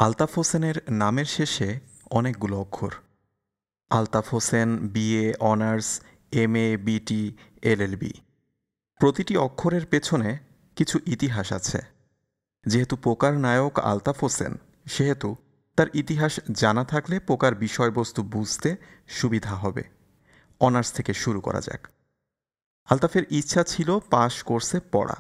আলতাফ হোসেনের নামের শেষে অনেকগুলো অক্ষর। Altaf Hossain BA honours, MA, BT, LLB. প্রতিটি অক্ষরের পেছনে কিছু ইতিহাস আছে। যেহেতু পোকার নায়ক আলতাফ হোসেন, সেহেতু তার ইতিহাস জানা থাকলে পোকার বিষয়বস্তু বুঝতে সুবিধা হবে। অনার্স থেকে শুরু করা যাক। আলতাফের ইচ্ছা ছিল পাশ কোর্সে পড়া।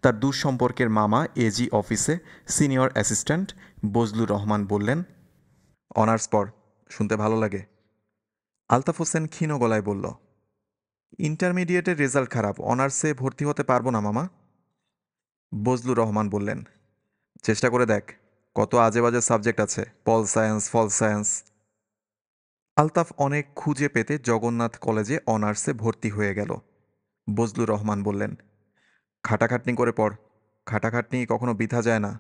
তার দূর সম্পর্কের মামা এজি অফিসে সিনিয়র অ্যাসিস্ট্যান্ট বজলুর রহমান বললেন, অনার্স পড়, শুনতে ভালো লাগে। আলতাফ হোসেন ক্ষীণ গলায় বলল, ইন্টারমিডিয়েটের রেজাল্ট খারাপ, অনার্সে ভর্তি হতে পারবো না মামা। বজলুর রহমান বললেন, চেষ্টা করে দেখ, কত আজে বাজে সাবজেক্ট আছে, পল সায়েন্স, ফল সায়েন্স। আলতাফ অনেক খুঁজে পেতে জগন্নাথ কলেজে অনার্সে ভর্তি হয়ে গেল। বজলুর রহমান বললেন, খাটাখাটনি করে পড়, খাটাখাটনি কখনো বৃথা যায় না,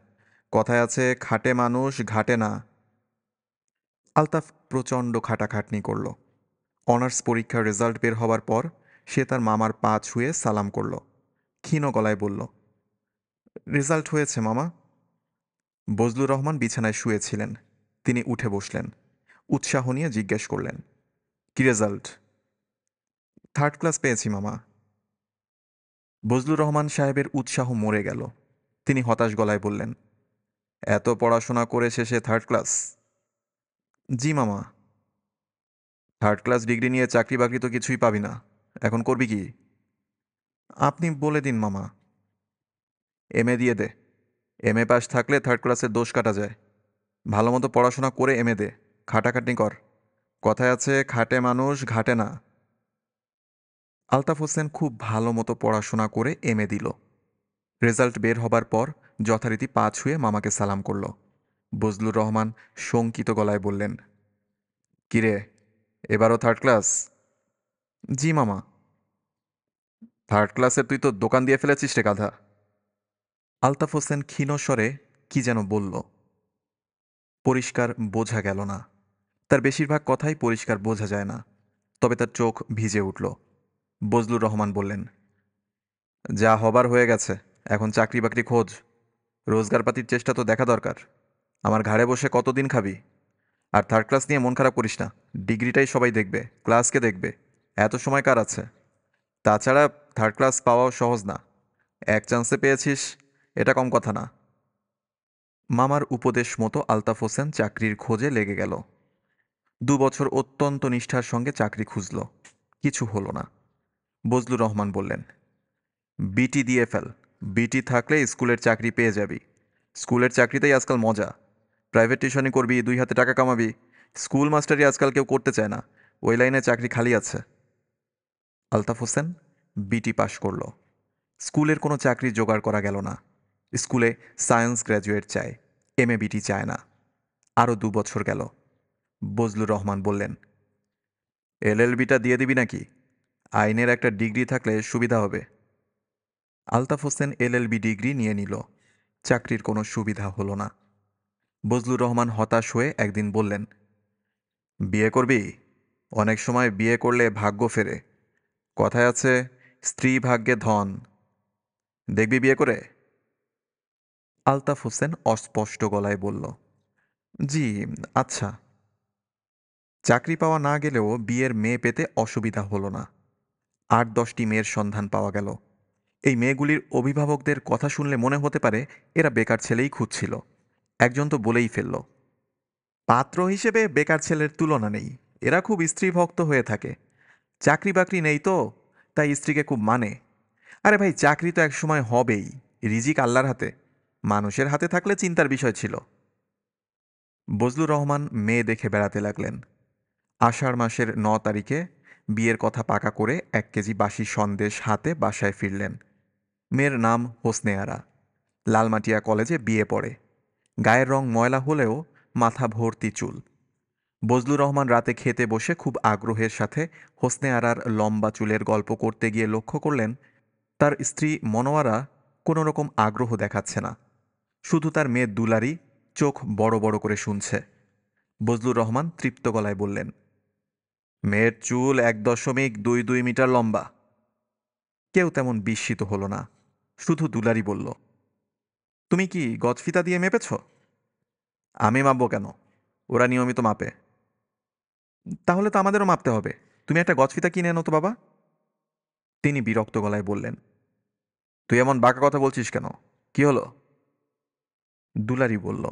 কথায় আছে খাটে মানুষ ঘাটে না। আলতাফ প্রচণ্ড খাটাখাটনি করল। অনার্স পরীক্ষার রেজাল্ট বের হবার পর সে তার মামার পা ছুঁয়ে সালাম করল। ক্ষীণ গলায় বলল, রেজাল্ট হয়েছে মামা। বজলুর রহমান বিছানায় শুয়েছিলেন। তিনি উঠে বসলেন। উৎসাহ নিয়ে জিজ্ঞেস করলেন, কি রেজাল্ট? থার্ড ক্লাস পেয়েছি মামা। বজলুর রহমান সাহেবের উৎসাহ মরে গেল। তিনি হতাশ গলায় বললেন, এত পড়াশোনা করে শেষে থার্ড ক্লাস? জি মামা। থার্ড ক্লাস ডিগ্রি নিয়ে চাকরি বাকরি তো কিছুই পাবি না, এখন করবি কি? আপনি বলে দিন মামা। এমএ দিয়ে দে। এমএ পাস থাকলে থার্ড ক্লাসের দোষ কাটা যায়। ভালো মতো পড়াশোনা করে এমএ দে, খাটাখাটনি কর, কথায় আছে খাটে মানুষ ঘাটে না। আলতাফ হোসেন খুব ভালো মতো পড়াশোনা করে এমএ দিল। রেজাল্ট বের হবার পর যথারীতি পা ছুঁয়ে মামাকে সালাম করল। বজলুর রহমান শঙ্কিত গলায় বললেন, কিরে, এবারও থার্ড ক্লাস? জি মামা। থার্ড ক্লাসের তুই তো দোকান দিয়ে ফেলেছিস রে গাধা। আলতাফ হোসেন ক্ষীণ স্বরে কি যেন বলল। পরিষ্কার বোঝা গেল না। তার বেশিরভাগ কথাই পরিষ্কার বোঝা যায় না। তবে তার চোখ ভিজে উঠল। বজলুর রহমান বললেন, যা হবার হয়ে গেছে, এখন চাকরি বাকরি খোঁজ। রোজগারপাতির চেষ্টা তো দেখা দরকার। আমার ঘাড়ে বসে কতদিন খাবি? আর থার্ড ক্লাস নিয়ে মন খারাপ করিস না। ডিগ্রিটাই সবাই দেখবে, ক্লাসকে দেখবে, এত সময় কার আছে? তাছাড়া থার্ড ক্লাস পাওয়াও সহজ না। এক চান্সে পেয়েছিস, এটা কম কথা না। মামার উপদেশ মতো আলতাফ হোসেন চাকরির খোঁজে লেগে গেল। 2 বছর অত্যন্ত নিষ্ঠার সঙ্গে চাকরি খুঁজল। কিছু হলো না। বজলুর রহমান বললেন, বিটি দিয়ে ফেল। বিটি থাকলে স্কুলের চাকরি পেয়ে যাবি। স্কুলের চাকরিতেই আজকাল মজা। প্রাইভেট টিউশনি করবি, 2 হাতে টাকা কামাবি। স্কুল মাস্টারই আজকাল কেউ করতে চায় না। ওই লাইনে চাকরি খালি আছে। আলতাফ হোসেন বিটি পাশ করল। স্কুলের কোনো চাকরি জোগাড় করা গেল না। স্কুলে সায়েন্স গ্র্যাজুয়েট চায়, এমএ বিটি চায় না। আরও 2 বছর গেল। বজলুর রহমান বললেন, এলএলবিটা দিয়ে দিবি নাকি? আইনের একটা ডিগ্রি থাকলে সুবিধা হবে। আলতাফ হোসেন এলএলবি ডিগ্রি নিয়ে নিল। চাকরির কোনো সুবিধা হলো না। বজলুর রহমান হতাশ হয়ে একদিন বললেন, বিয়ে করবি? অনেক সময় বিয়ে করলে ভাগ্য ফেরে। কথায় আছে স্ত্রী ভাগ্যে ধন। দেখবি বিয়ে করে? আলতাফ হোসেন অস্পষ্ট গলায় বলল, জি, আচ্ছা। চাকরি পাওয়া না গেলেও বিয়ের মেয়ে পেতে অসুবিধা হলো না। 8-10টি মেয়ের সন্ধান পাওয়া গেল। এই মেয়েগুলির অভিভাবকদের কথা শুনলে মনে হতে পারে এরা বেকার ছেলেই খুঁজছিল। একজন তো বলেই ফেলল, পাত্র হিসেবে বেকার ছেলের তুলনা নেই, এরা খুব স্ত্রীভক্ত হয়ে থাকে। চাকরি বাকরি নেই তো, তাই স্ত্রীকে খুব মানে। আরে ভাই, চাকরি তো একসময় হবেই। রিজিক আল্লাহর হাতে। মানুষের হাতে থাকলে চিন্তার বিষয় ছিল। বজলুর রহমান মেয়ে দেখে বেড়াতে লাগলেন। আষাঢ় মাসের 9 তারিখে বিয়ের কথা পাকা করে 1 কেজি বাসি সন্দেশ হাতে বাসায় ফিরলেন। মেয়ের নাম হোসনে আরা। লালমাটিয়া কলেজে বিয়ে পড়ে। গায়ের রং ময়লা হলেও মাথা ভর্তি চুল। বজলুর রহমান রাতে খেতে বসে খুব আগ্রহের সাথে হোসনে আরার লম্বা চুলের গল্প করতে গিয়ে লক্ষ্য করলেন, তার স্ত্রী মনোয়ারা কোনো রকম আগ্রহ দেখাচ্ছে না। শুধু তার মেয়ে দুলারি চোখ বড় বড় করে শুনছে। বজলুর রহমান তৃপ্ত গলায় বললেন, মেয়ের চুল 1.22 মিটার লম্বা। কেউ তেমন বিস্মিত হলো না। শুধু দুলারি বলল, তুমি কি গজফিতা দিয়ে মেপেছ? আমি মাপবো কেন? ওরা নিয়মিত মাপে। তাহলে তো আমাদেরও মাপতে হবে। তুমি একটা গজফিতা কিনে এনো তো বাবা। তিনি বিরক্ত গলায় বললেন। তুই এমন বাঁকা কথা বলছিস কেন? কি হলো? দুলারি বলল,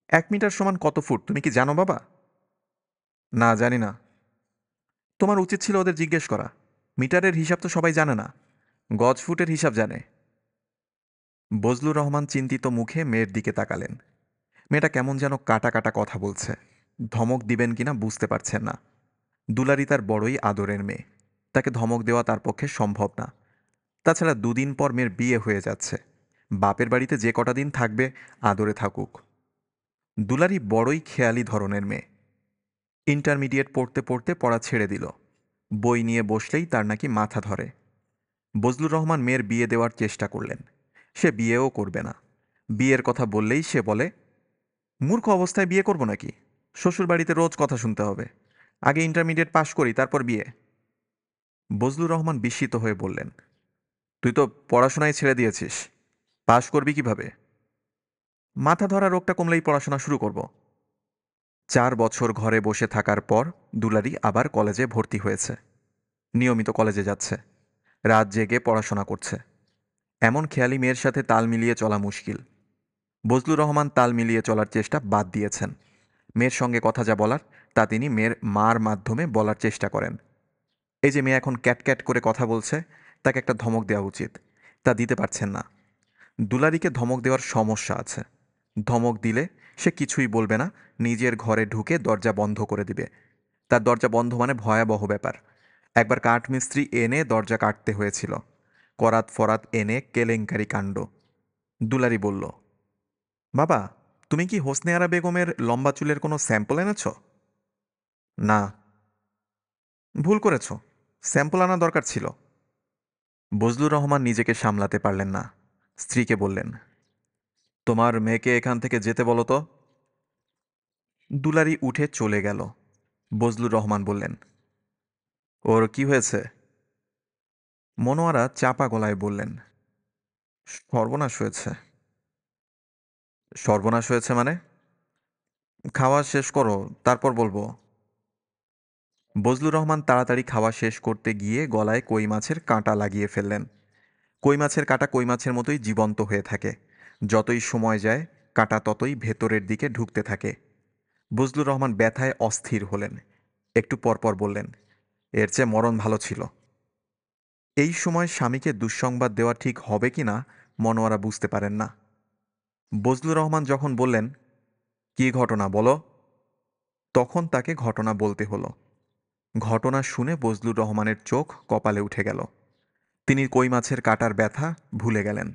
1 মিটার সমান কত ফুট তুমি কি জানো বাবা? না, জানি না। তোমার উচিত ছিল ওদের জিজ্ঞেস করা। মিটারের হিসাব তো সবাই জানে না, গজ ফুটের হিসাব জানে। বজলুর রহমান চিন্তিত মুখে মেয়ের দিকে তাকালেন। মেয়েটা কেমন যেন কাটা কাটা কথা বলছে। ধমক দিবেন কিনা বুঝতে পারছেন না। দুলারি তার বড়ই আদরের মেয়ে, তাকে ধমক দেওয়া তার পক্ষে সম্ভব না। তাছাড়া 2 দিন পর মেয়ের বিয়ে হয়ে যাচ্ছে। বাপের বাড়িতে যে কটা দিন থাকবে আদরে থাকুক। দুলারি বড়ই খেয়ালি ধরনের মেয়ে। ইন্টারমিডিয়েট পড়তে পড়তে পড়া ছেড়ে দিল। বই নিয়ে বসলেই তার নাকি মাথা ধরে। বজলুর রহমান মেয়ের বিয়ে দেওয়ার চেষ্টা করলেন। সে বিয়েও করবে না। বিয়ের কথা বললেই সে বলে, মূর্খ অবস্থায় বিয়ে করব নাকি? শ্বশুর বাড়িতে রোজ কথা শুনতে হবে। আগে ইন্টারমিডিয়েট পাশ করি, তারপর বিয়ে। বজলুর রহমান বিস্মিত হয়ে বললেন, তুই তো পড়াশোনায় ছেড়ে দিয়েছিস, পাশ করবি কিভাবে? মাথা ধরা রোগটা কমলেই পড়াশোনা শুরু করব। 4 বছর ঘরে বসে থাকার পর দুলারি আবার কলেজে ভর্তি হয়েছে। নিয়মিত কলেজে যাচ্ছে, রাত জেগে পড়াশোনা করছে। এমন খেয়ালি মেয়ের সাথে তাল মিলিয়ে চলা মুশকিল। বজলুর রহমান তাল মিলিয়ে চলার চেষ্টা বাদ দিয়েছেন। মেয়ের সঙ্গে কথা যা বলার তা তিনি মেয়ের মার মাধ্যমে বলার চেষ্টা করেন। এই যে মেয়ে এখন ক্যাট ক্যাট করে কথা বলছে, তাকে একটা ধমক দেওয়া উচিত, তা দিতে পারছেন না। দুলারিকে ধমক দেওয়ার সমস্যা আছে। ধমক দিলে সে কিছুই বলবে না, নিজের ঘরে ঢুকে দরজা বন্ধ করে দিবে। তার দরজা বন্ধ মানে ভয়াবহ ব্যাপার। একবার কাঠমিস্ত্রি এনে দরজা কাটতে হয়েছিল। করাত ফরাত এনে কেলেঙ্কারি কাণ্ড। দুলারি বলল, বাবা, তুমি কি হোসনে আরা বেগমের লম্বা চুলের কোনো স্যাম্পল এনেছ? না। ভুল করেছ, স্যাম্পল আনা দরকার ছিল। বজলুর রহমান নিজেকে সামলাতে পারলেন না। স্ত্রীকে বললেন, তোমার মেয়েকে এখান থেকে যেতে বলো তো। দুলারি উঠে চলে গেল। বজলুর রহমান বললেন, ওর কি হয়েছে? মনোয়ারা চাপা গলায় বললেন, সর্বনাশ হয়েছে। সর্বনাশ হয়েছে মানে? খাওয়া শেষ করো, তারপর বলবো। বজলুর রহমান তাড়াতাড়ি খাওয়া শেষ করতে গিয়ে গলায় কই মাছের কাঁটা লাগিয়ে ফেললেন। কই মাছের কাঁটা কই মাছের মতোই জীবন্ত হয়ে থাকে। যতই সময় যায় কাঁটা ততই ভেতরের দিকে ঢুকতে থাকে। বজলুর রহমান ব্যথায় অস্থির হলেন। একটু পরপর বললেন, এর চেয়ে মরণ ভালো ছিল। এই সময় স্বামীকে দুঃসংবাদ দেওয়া ঠিক হবে কি না মনোয়ারা বুঝতে পারেন না। বজলুর রহমান যখন বললেন, কী ঘটনা বলো, তখন তাকে ঘটনা বলতে হলো। ঘটনা শুনে বজলুর রহমানের চোখ কপালে উঠে গেল। তিনি কই মাছের কাটার ব্যথা ভুলে গেলেন।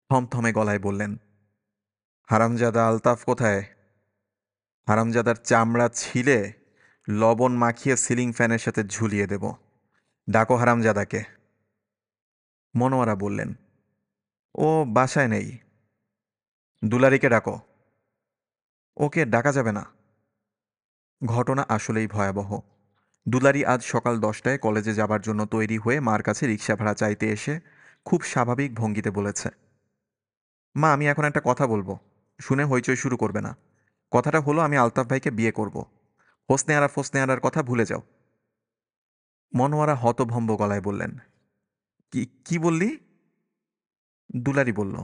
থমথমে গলায় বললেন, হারামজাদা আলতাফ কোথায়? হারামজাদার চামড়া ছিলে লবণ মাখিয়ে সিলিং ফ্যানের সাথে ঝুলিয়ে দেব। ডাকো হারামজাদাকে। মনোয়ারা বললেন, ও বাসায় নেই। দুলারিকে ডাকো। ওকে ডাকা যাবে না। ঘটনা আসলেই ভয়াবহ। দুলারি আজ সকাল 10টায় কলেজে যাবার জন্য তৈরি হয়ে মার কাছে রিক্সা ভাড়া চাইতে এসে খুব স্বাভাবিক ভঙ্গিতে বলেছে, মা, আমি এখন একটা কথা বলবো, শুনে হইচই শুরু করবে না। কথাটা হলো, আমি আলতাফ ভাইকে বিয়ে করব। হোসনে আরা ফোসনে আরার কথা ভুলে যাও। মনোয়ারা হতভম্ব গলায় বললেন, কি কি বললি? দুলারি বলল,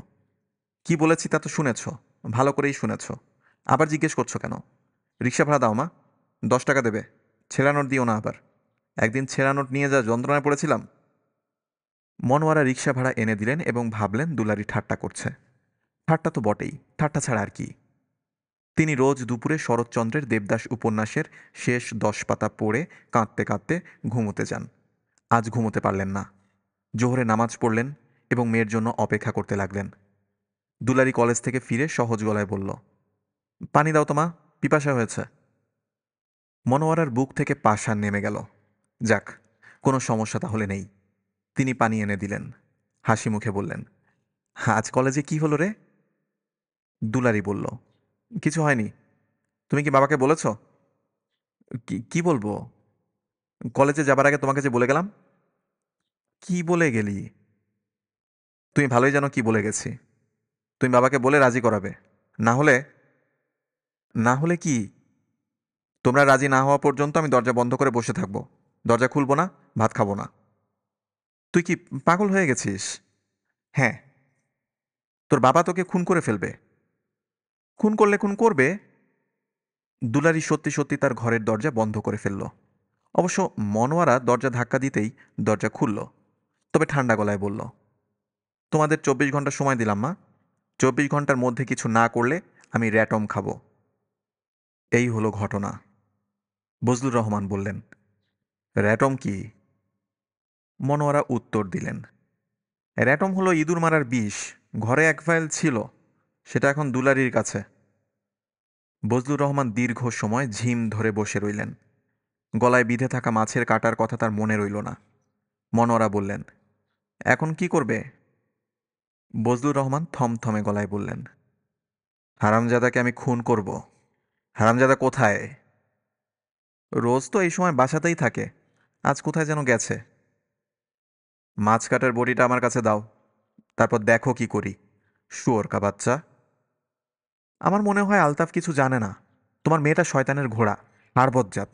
কি বলেছি তা তো শুনেছ, ভালো করেই শুনেছ। আবার জিজ্ঞেস করছো কেন? রিক্সা ভাড়া দাও মা, 10 টাকা দেবে। ছেঁড়া নোট দিও না আবার। একদিন ছেঁড়া নোট নিয়ে যা যন্ত্রণায় পড়েছিলাম। মনোয়ারা রিক্সা ভাড়া এনে দিলেন এবং ভাবলেন দুলারি ঠাট্টা করছে। ঠাট্টা তো বটেই, ঠাট্টা ছাড়া আর কি। তিনি রোজ দুপুরে শরৎচন্দ্রের দেবদাস উপন্যাসের শেষ 10 পাতা পড়ে কাঁদতে কাঁদতে ঘুমোতে যান। আজ ঘুমোতে পারলেন না। জোহরে নামাজ পড়লেন এবং মেয়ের জন্য অপেক্ষা করতে লাগলেন। দুলারি কলেজ থেকে ফিরে সহজ গলায় বলল, পানি দাও তো মা, পিপাসা হয়েছে। মনোয়ারার বুক থেকে পাষাণ নেমে গেল। যাক, কোনো সমস্যা তাহলে নেই। তিনি পানি এনে দিলেন। হাসি মুখে বললেন, আজ কলেজে কি হলো রে? দুলারি বলল, কিছু হয়নি। তুমি কি বাবাকে বলেছ? কি কি বলবো? কলেজে যাবার আগে তোমাকে যে বলে গেলাম। কি বলে গেলি? তুমি ভালোই জানো কি বলে গেছি। তুমি বাবাকে বলে রাজি করাবে, না হলে না হলে কি? তোমরা রাজি না হওয়া পর্যন্ত আমি দরজা বন্ধ করে বসে থাকবো। দরজা খুলবো না, ভাত খাবো না। তুই কি পাগল হয়ে গেছিস? হ্যাঁ। তোর বাবা তোকে খুন করে ফেলবে। খুন করলে খুন করবে। দুলারি সত্যি সত্যি তার ঘরের দরজা বন্ধ করে ফেলল। অবশ্য মনোয়ারা দরজা ধাক্কা দিতেই দরজা খুলল। তবে ঠান্ডা গলায় বলল, তোমাদের 24 ঘন্টা সময় দিলাম মা। 24 ঘন্টার মধ্যে কিছু না করলে আমি র্যাটম খাবো। এই হলো ঘটনা। বজলুর রহমান বললেন, র্যাটম কি? মনোয়ারা উত্তর দিলেন, র্যাটম হলো ইঁদুর মারার বিষ। ঘরে এক ফাইল ছিল, সেটা এখন দুলারির কাছে। বজলুর রহমান দীর্ঘ সময় ঝিম ধরে বসে রইলেন। গলায় বিঁধে থাকা মাছের কাটার কথা তার মনে রইল না। মনোয়ারা বললেন, এখন কি করবে? বজলুর রহমান থমথমে গলায় বললেন, হারামজাদাকে আমি খুন করব। হারামজাদা কোথায়? রোজ তো এই সময় বাসাতেই থাকে। আজ কোথায় যেন গেছে। মাছ কাটার বড়িটা আমার কাছে দাও, তারপর দেখো কি করি। শুয়োর কা বাচ্চা। আমার মনে হয় আলতাফ কিছু জানে না। তোমার মেয়েটা শয়তানের ঘোড়া, আর বজ্জাত।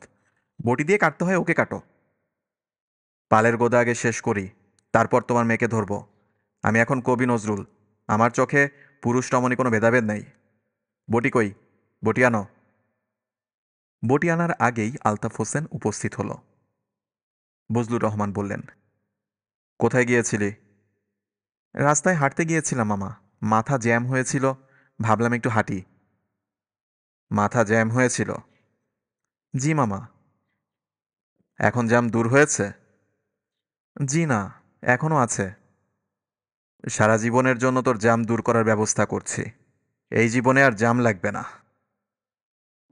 বটি দিয়ে কাটতে হয় ওকে কাটো। পালের গোদা আগে শেষ করি, তারপর তোমার মেয়েকে ধরব। আমি এখন কবি নজরুল। আমার চোখে পুরুষ রমণী কোনো ভেদাভেদ নেই। বটি কই? বটি আনো। বটি আনার আগেই আলতাফ হোসেন উপস্থিত হলো। বজলুর রহমান বললেন, কোথায় গিয়েছিলি? রাস্তায় হাঁটতে গিয়েছিলাম মামা। মাথা জ্যাম হয়েছিল, ভাবলাম একটু হাঁটি। মাথা জ্যাম হয়েছিল? জি মামা। এখন জ্যাম দূর হয়েছে? জি না, এখনো আছে। সারা জীবনের জন্য তোর জ্যাম দূর করার ব্যবস্থা করছি। এই জীবনে আর জ্যাম লাগবে না।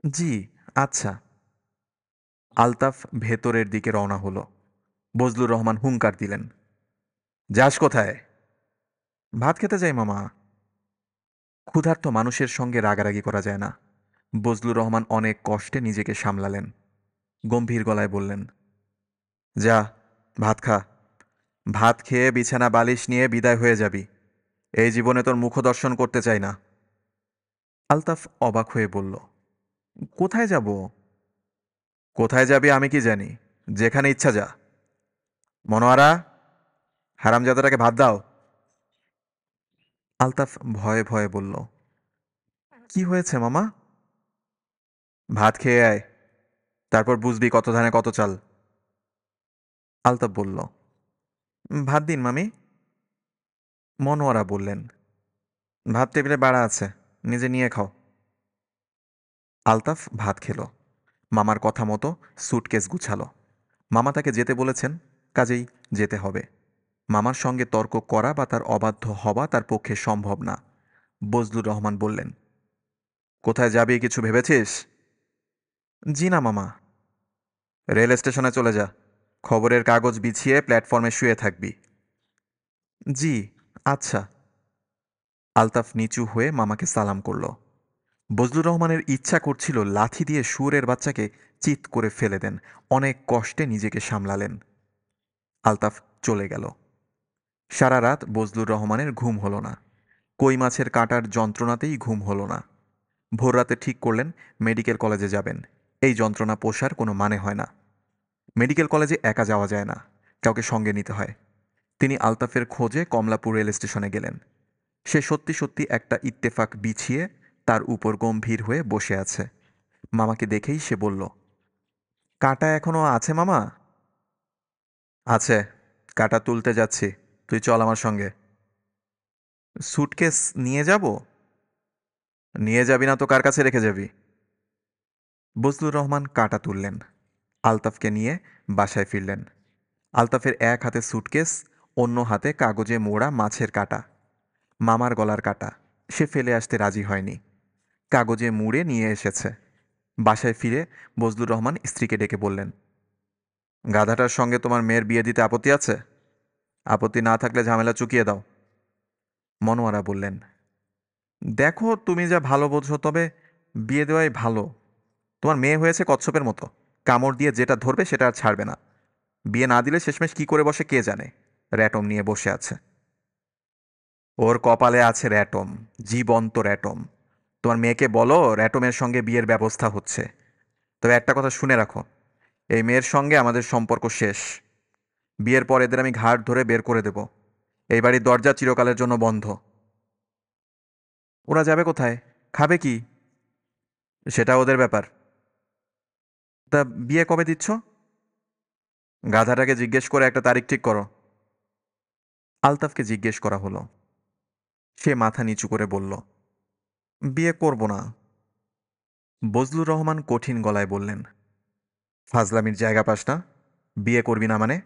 জি, আচ্ছা। আলতাফ ভেতরের দিকে রওনা হলো। বজলুর রহমান হুঙ্কার দিলেন, যাস কোথায়? ভাত খেতে যাই মামা। ক্ষুধার্ত মানুষের সঙ্গে রাগারাগি করা যায় না। বজলুর রহমান অনেক কষ্টে নিজেকে সামলালেন। গম্ভীর গলায় বললেন, যা, ভাত খা। ভাত খেয়ে বিছানা বালিশ নিয়ে বিদায় হয়ে যাবি। এই জীবনে তোর মুখদর্শন করতে চাই না। আলতাফ অবাক হয়ে বলল, কোথায় যাব? কোথায় যাবি আমি কি জানি? যেখানে ইচ্ছা যা। মনোয়ারা, হারামজাদাটাকে ভাত দাও। আলতাফ ভয়ে ভয়ে বলল, কি হয়েছে মামা? ভাত খেয়ে আয়, তারপর বুঝবি কত ধানে কত চাল। আলতাফ বলল, ভাত দিন মামি। মনোয়ারা বললেন, ভাত টেবিলে বাড়া আছে, নিজে নিয়ে খাও। আলতাফ ভাত খেল। মামার কথা মতো স্যুটকেস গুছালো। মামা তাকে যেতে বলেছেন, কাজেই যেতে হবে। মামার সঙ্গে তর্ক করা বা তার অবাধ্য হওয়া তার পক্ষে সম্ভব না। বজলুর রহমান বললেন, কোথায় যাবি কিছু ভেবেছিস? জি না মামা। রেল স্টেশনে চলে যা। খবরের কাগজ বিছিয়ে প্ল্যাটফর্মে শুয়ে থাকবি। জি, আচ্ছা। আলতাফ নিচু হয়ে মামাকে সালাম করল। বজলুর রহমানের ইচ্ছা করছিল লাথি দিয়ে শুয়োরের বাচ্চাকে চিৎ করে ফেলে দেন। অনেক কষ্টে নিজেকে সামলালেন। আলতাফ চলে গেল। সারা রাত বজলুর রহমানের ঘুম হলো না। কই মাছের কাঁটার যন্ত্রণাতেই ঘুম হলো না। ভোররাতে ঠিক করলেন মেডিকেল কলেজে যাবেন। এই যন্ত্রণা পোষার কোনো মানে হয় না। মেডিকেল কলেজে একা যাওয়া যায় না, কাউকে সঙ্গে নিতে হয়। তিনি আলতাফের খোঁজে কমলাপুর রেল স্টেশনে গেলেন। সে সত্যি সত্যি একটা ইত্তেফাক বিছিয়ে তার উপর গম্ভীর হয়ে বসে আছে। মামাকে দেখেই সে বলল, কাঁটা এখনো আছে মামা? আছে, কাঁটা তুলতে যাচ্ছি। তুই চল আমার সঙ্গে। স্যুটকেস নিয়ে যাব? নিয়ে যাবি না তো কার কাছে রেখে যাবি? বজলুর রহমান কাঁটা তুললেন। আলতাফকে নিয়ে বাসায় ফিরলেন। আলতাফের এক হাতে স্যুটকেস, অন্য হাতে কাগজে মোড়া মাছের কাঁটা। মামার গলার কাঁটা। সে ফেলে আসতে রাজি হয়নি। কাগজে মুড়ে নিয়ে এসেছে। বাসায় ফিরে বজলুর রহমান স্ত্রীকে ডেকে বললেন, গাধাটার সঙ্গে তোমার মেয়ের বিয়ে দিতে আপত্তি আছে? আপত্তি না থাকলে ঝামেলা চুকিয়ে দাও। মনোয়ারা বললেন, দেখো তুমি যা ভালো বোঝো, তবে বিয়ে দেওয়াই ভালো। তোমার মেয়ে হয়েছে কচ্ছপের মতো, কামড় দিয়ে যেটা ধরবে সেটা আর ছাড়বে না। বিয়ে না দিলে শেষমেশ কি করে বসে কে জানে। র্যাটম নিয়ে বসে আছে। ওর কপালে আছে র্যাটম, জীবন্ত র্যাটম। তোমার মেয়েকে বলো র্যাটমের সঙ্গে বিয়ের ব্যবস্থা হচ্ছে। তবে একটা কথা শুনে রাখো, এই মেয়ের সঙ্গে আমাদের সম্পর্ক শেষ। বিয়ের পর এদের আমি ঘাড় ধরে বের করে দেব। এই বাড়ির দরজা চিরকালের জন্য বন্ধ। ওরা যাবে কোথায়? খাবে কি? সেটা ওদের ব্যাপার। তা বিয়ে কবে দিচ্ছ? গাধাটাকে জিজ্ঞেস করে একটা তারিখ ঠিক করো। আলতাফকে জিজ্ঞেস করা হলো। সে মাথা নিচু করে বলল, বিয়ে করব না। বজলুর রহমান কঠিন গলায় বললেন, ফাজলামির জায়গা পাস না। বিয়ে করবি না মানে?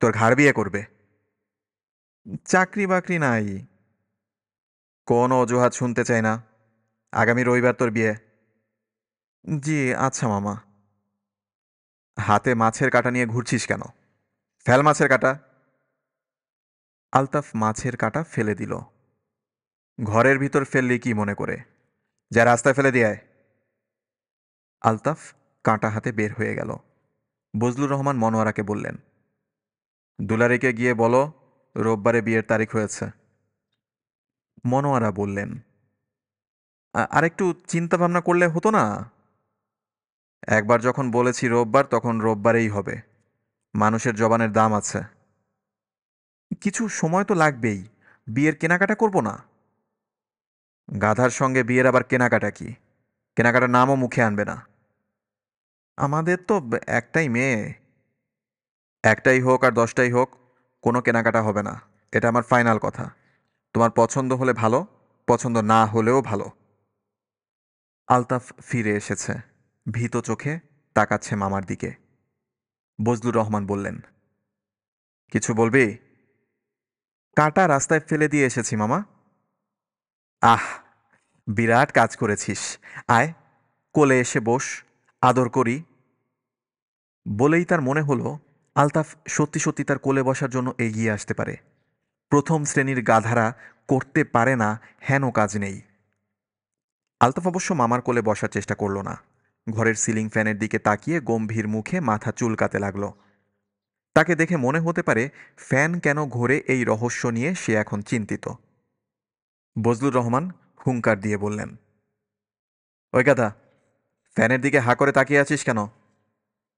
তোর ঘাড় বিয়ে করবে? চাকরি বাকরি নাই। কোনো অজুহাত শুনতে চাই না। আগামী রবিবার তোর বিয়ে। জি, আচ্ছা মামা। হাতে মাছের কাঁটা নিয়ে ঘুরছিস কেন? ফেল মাছের কাঁটা। আলতাফ মাছের কাঁটা ফেলে দিল। ঘরের ভিতর ফেললি কি মনে করে? যা রাস্তায় ফেলে দিয়ে আয়। আলতাফ কাঁটা হাতে বের হয়ে গেল। বজলুর রহমান মনোয়ারাকে বললেন, দুলারিকে গিয়ে বলো রোববারে বিয়ের তারিখ হয়েছে। মনোয়ারা বললেন, আরেকটু চিন্তা ভাবনা করলে হতো না? একবার যখন বলেছি রোববার, তখন রোববারেই হবে। মানুষের জবানের দাম আছে। কিছু সময় তো লাগবেই। বিয়ের কেনাকাটা করব না? গাধার সঙ্গে বিয়ের আবার কেনাকাটা কি? কেনাকাটার নামও মুখে আনবে না। আমাদের তো একটাই মেয়ে। একটাই হোক আর 10টাই হোক, কোনো কেনাকাটা হবে না। এটা আমার ফাইনাল কথা। তোমার পছন্দ হলে ভালো, পছন্দ না হলেও ভালো। আলতাফ ফিরে এসেছে। ভীত চোখে তাকাচ্ছে মামার দিকে। বজলুর রহমান বললেন, কিছু বলবি? কাঁটা রাস্তায় ফেলে দিয়ে এসেছি মামা। আহ, বিরাট কাজ করেছিস। আয়, কোলে এসে বস, আদর করি। বলেই তার মনে হলো আলতাফ সত্যি সত্যি তার কোলে বসার জন্য এগিয়ে আসতে পারে। প্রথম শ্রেণীর গাধারা করতে পারে না হেন কাজ নেই। আলতাফ অবশ্য মামার কোলে বসার চেষ্টা করল না। ঘরের সিলিং ফ্যানের দিকে তাকিয়ে গম্ভীর মুখে মাথা চুলকাতে লাগলো। তাকে দেখে মনে হতে পারে ফ্যান কেন ঘোরে এই রহস্য নিয়ে সে এখন চিন্তিত। বজলুর রহমান হুঙ্কার দিয়ে বললেন, ওই গাধা, ফ্যানের দিকে হা করে তাকিয়ে আছিস কেন?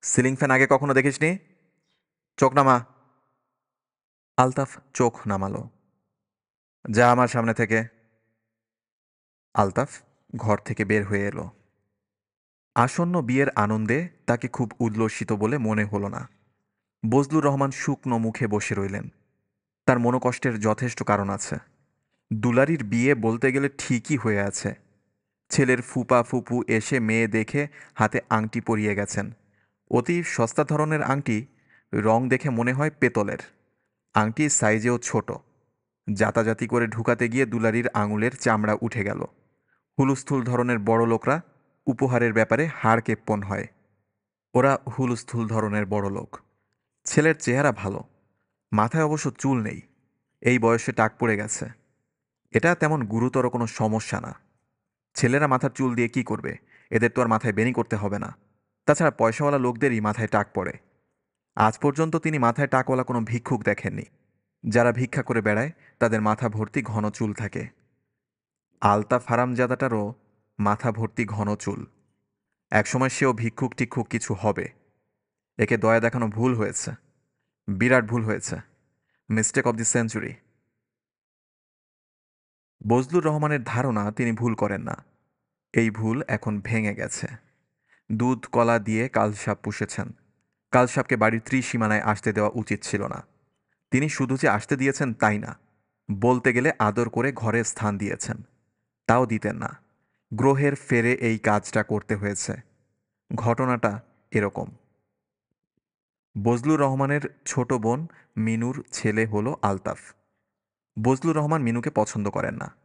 সিলিং ফ্যান আগে কখনো দেখিসনি? চোখ নামা। আলতাফ চোখ নামালো। যা আমার সামনে থেকে। আলতাফ ঘর থেকে বের হয়ে এলো। আসন্ন বিয়ের আনন্দে তাকে খুব উল্লসিত বলে মনে হলো না। বজলুর রহমান শুকনো মুখে বসে রইলেন। তার মনোকষ্টের যথেষ্ট কারণ আছে। দুলারির বিয়ে বলতে গেলে ঠিকই হয়ে আছে। ছেলের ফুপা ফুপু এসে মেয়ে দেখে হাতে আংটি পরিয়ে গেছেন। অতি সস্তা ধরনের আংটি, রং দেখে মনে হয় পেতলের। আংটির সাইজেও ছোট। জাতাজাতি করে ঢুকাতে গিয়ে দুলারির আঙুলের চামড়া উঠে গেল। হুলুস্থুল ধরনের বড় লোকরা উপহারের ব্যাপারে হাড় কেপ্পন হয়। ওরা হুলুস্থুল ধরনের বড় লোক। ছেলের চেহারা ভালো, মাথায় অবশ্য চুল নেই। এই বয়সে টাক পড়ে গেছে। এটা তেমন গুরুতর কোনো সমস্যা না। ছেলেরা মাথার চুল দিয়ে কি করবে? এদের তো আর মাথায় বেনি করতে হবে না। তাছাড়া পয়সাওয়ালা লোকদেরই মাথায় টাক পড়ে। আজ পর্যন্ত তিনি মাথায় টাকওয়ালা কোনো ভিক্ষুক দেখেননি। যারা ভিক্ষা করে বেড়ায় তাদের মাথা ভর্তি ঘন চুল থাকে। আলতাফ হারামজাদাটারও মাথা ভর্তি ঘন চুল। একসময় সেও ভিক্ষুক টিক্ষুক কিছু হবে। একে দয়া দেখানো ভুল হয়েছে। বিরাট ভুল হয়েছে। Mistake of the century. Bazlur রহমানের ধারণা তিনি ভুল করেন না। এই ভুল এখন ভেঙে গেছে। দুধ কলা দিয়ে কালসাপ পুষেছেন। কালসাপকে বাড়ির ত্রিসীমানায় আসতে দেওয়া উচিত ছিল না। তিনি শুধু যে আসতে দিয়েছেন তাই না, বলতে গেলে আদর করে ঘরে স্থান দিয়েছেন। তাও দিতেন না। গ্রহের ফেরে এই কাজটা করতে হয়েছে। ঘটনাটা এরকম। বজলুর রহমানের ছোট বোন মিনুর ছেলে হলো আলতাফ। বজলুর রহমান মিনুকে পছন্দ করেন না।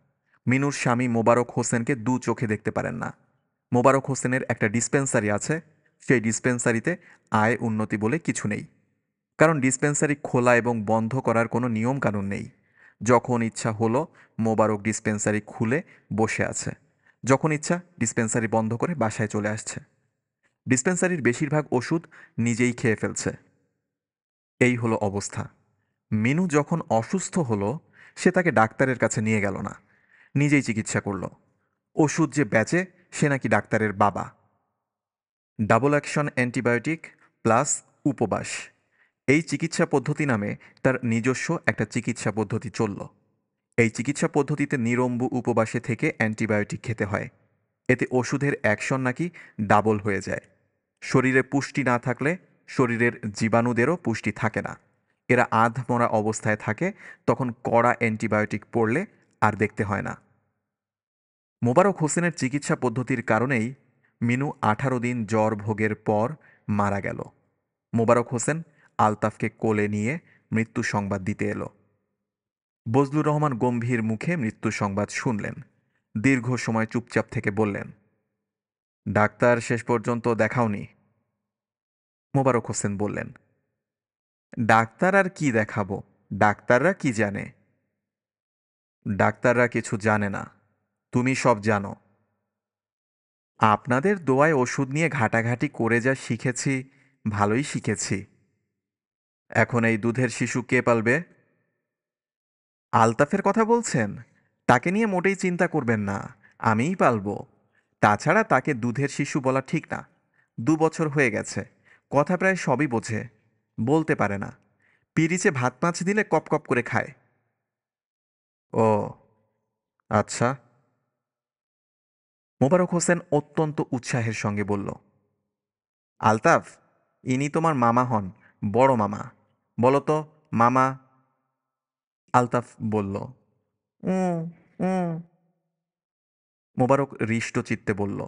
মিনুর স্বামী মোবারক হোসেনকে দু চোখে দেখতে পারেন না। মোবারক হোসেনের একটা ডিসপেন্সারি আছে। সেই ডিসপেন্সারিতে আয় উন্নতি বলে কিছু নেই। কারণ ডিসপেন্সারি খোলা এবং বন্ধ করার কোনো নিয়ম কানুন নেই। যখন ইচ্ছা হলো মোবারক ডিসপেন্সারি খুলে বসে আছে, যখন ইচ্ছা ডিসপেন্সারি বন্ধ করে বাসায় চলে আসছে। ডিসপেন্সারির বেশিরভাগ ওষুধ নিজেই খেয়ে ফেলছে। এই হলো অবস্থা। মিনু যখন অসুস্থ হলো, সে তাকে ডাক্তারের কাছে নিয়ে গেল না, নিজেই চিকিৎসা করল। ওষুধ যে বেচে সে নাকি ডাক্তারের বাবা। ডাবল অ্যাকশন অ্যান্টিবায়োটিক প্লাস উপবাস, এই চিকিৎসা পদ্ধতি নামে তার নিজস্ব একটা চিকিৎসা পদ্ধতি চলল। এই চিকিৎসা পদ্ধতিতে নিরম্বু উপবাসে থেকে অ্যান্টিবায়োটিক খেতে হয়। এতে ওষুধের অ্যাকশন নাকি ডাবল হয়ে যায়। শরীরে পুষ্টি না থাকলে শরীরের জীবাণুদেরও পুষ্টি থাকে না, এরা আধমরা অবস্থায় থাকে, তখন কড়া অ্যান্টিবায়োটিক পড়লে আর দেখতে হয় না। মোবারক হোসেনের চিকিৎসা পদ্ধতির কারণেই মিনু 18 দিন জ্বর ভোগের পর মারা গেল। মোবারক হোসেন আলতাফকে কোলে নিয়ে মৃত্যু সংবাদ দিতে এলো। বজলুর রহমান গম্ভীর মুখে মৃত্যু সংবাদ শুনলেন। দীর্ঘ সময় চুপচাপ থেকে বললেন, ডাক্তার শেষ পর্যন্ত দেখাওনি? মোবারক হোসেন বললেন, ডাক্তার আর কি দেখাবো, ডাক্তাররা কি জানে? ডাক্তাররা কিছু জানে না, তুমি সব জানো। আপনাদের দোয়ায় ওষুধ নিয়ে ঘাটাঘাটি করে যা শিখেছি, ভালোই শিখেছি। এখন এই দুধের শিশু কে পালবে? আলতাফের কথা বলছেন? তাকে নিয়ে মোটেই চিন্তা করবেন না, আমিই পালবো। তাছাড়া তাকে দুধের শিশু বলা ঠিক না। 2 বছর হয়ে গেছে, কথা প্রায় সবই বোঝে, বলতে পারে না। পিরিচে ভাত মাছ দিলে কপ কপ করে খায়। ও আচ্ছা। মোবারক হোসেন অত্যন্ত উৎসাহের সঙ্গে বলল, আলতাফ, ইনি তোমার মামা হন, বড় মামা। বলো তো, মামা। আলতাফ বলল, উঁ উঁ। মোবারক হৃষ্টচিত্তে বলল,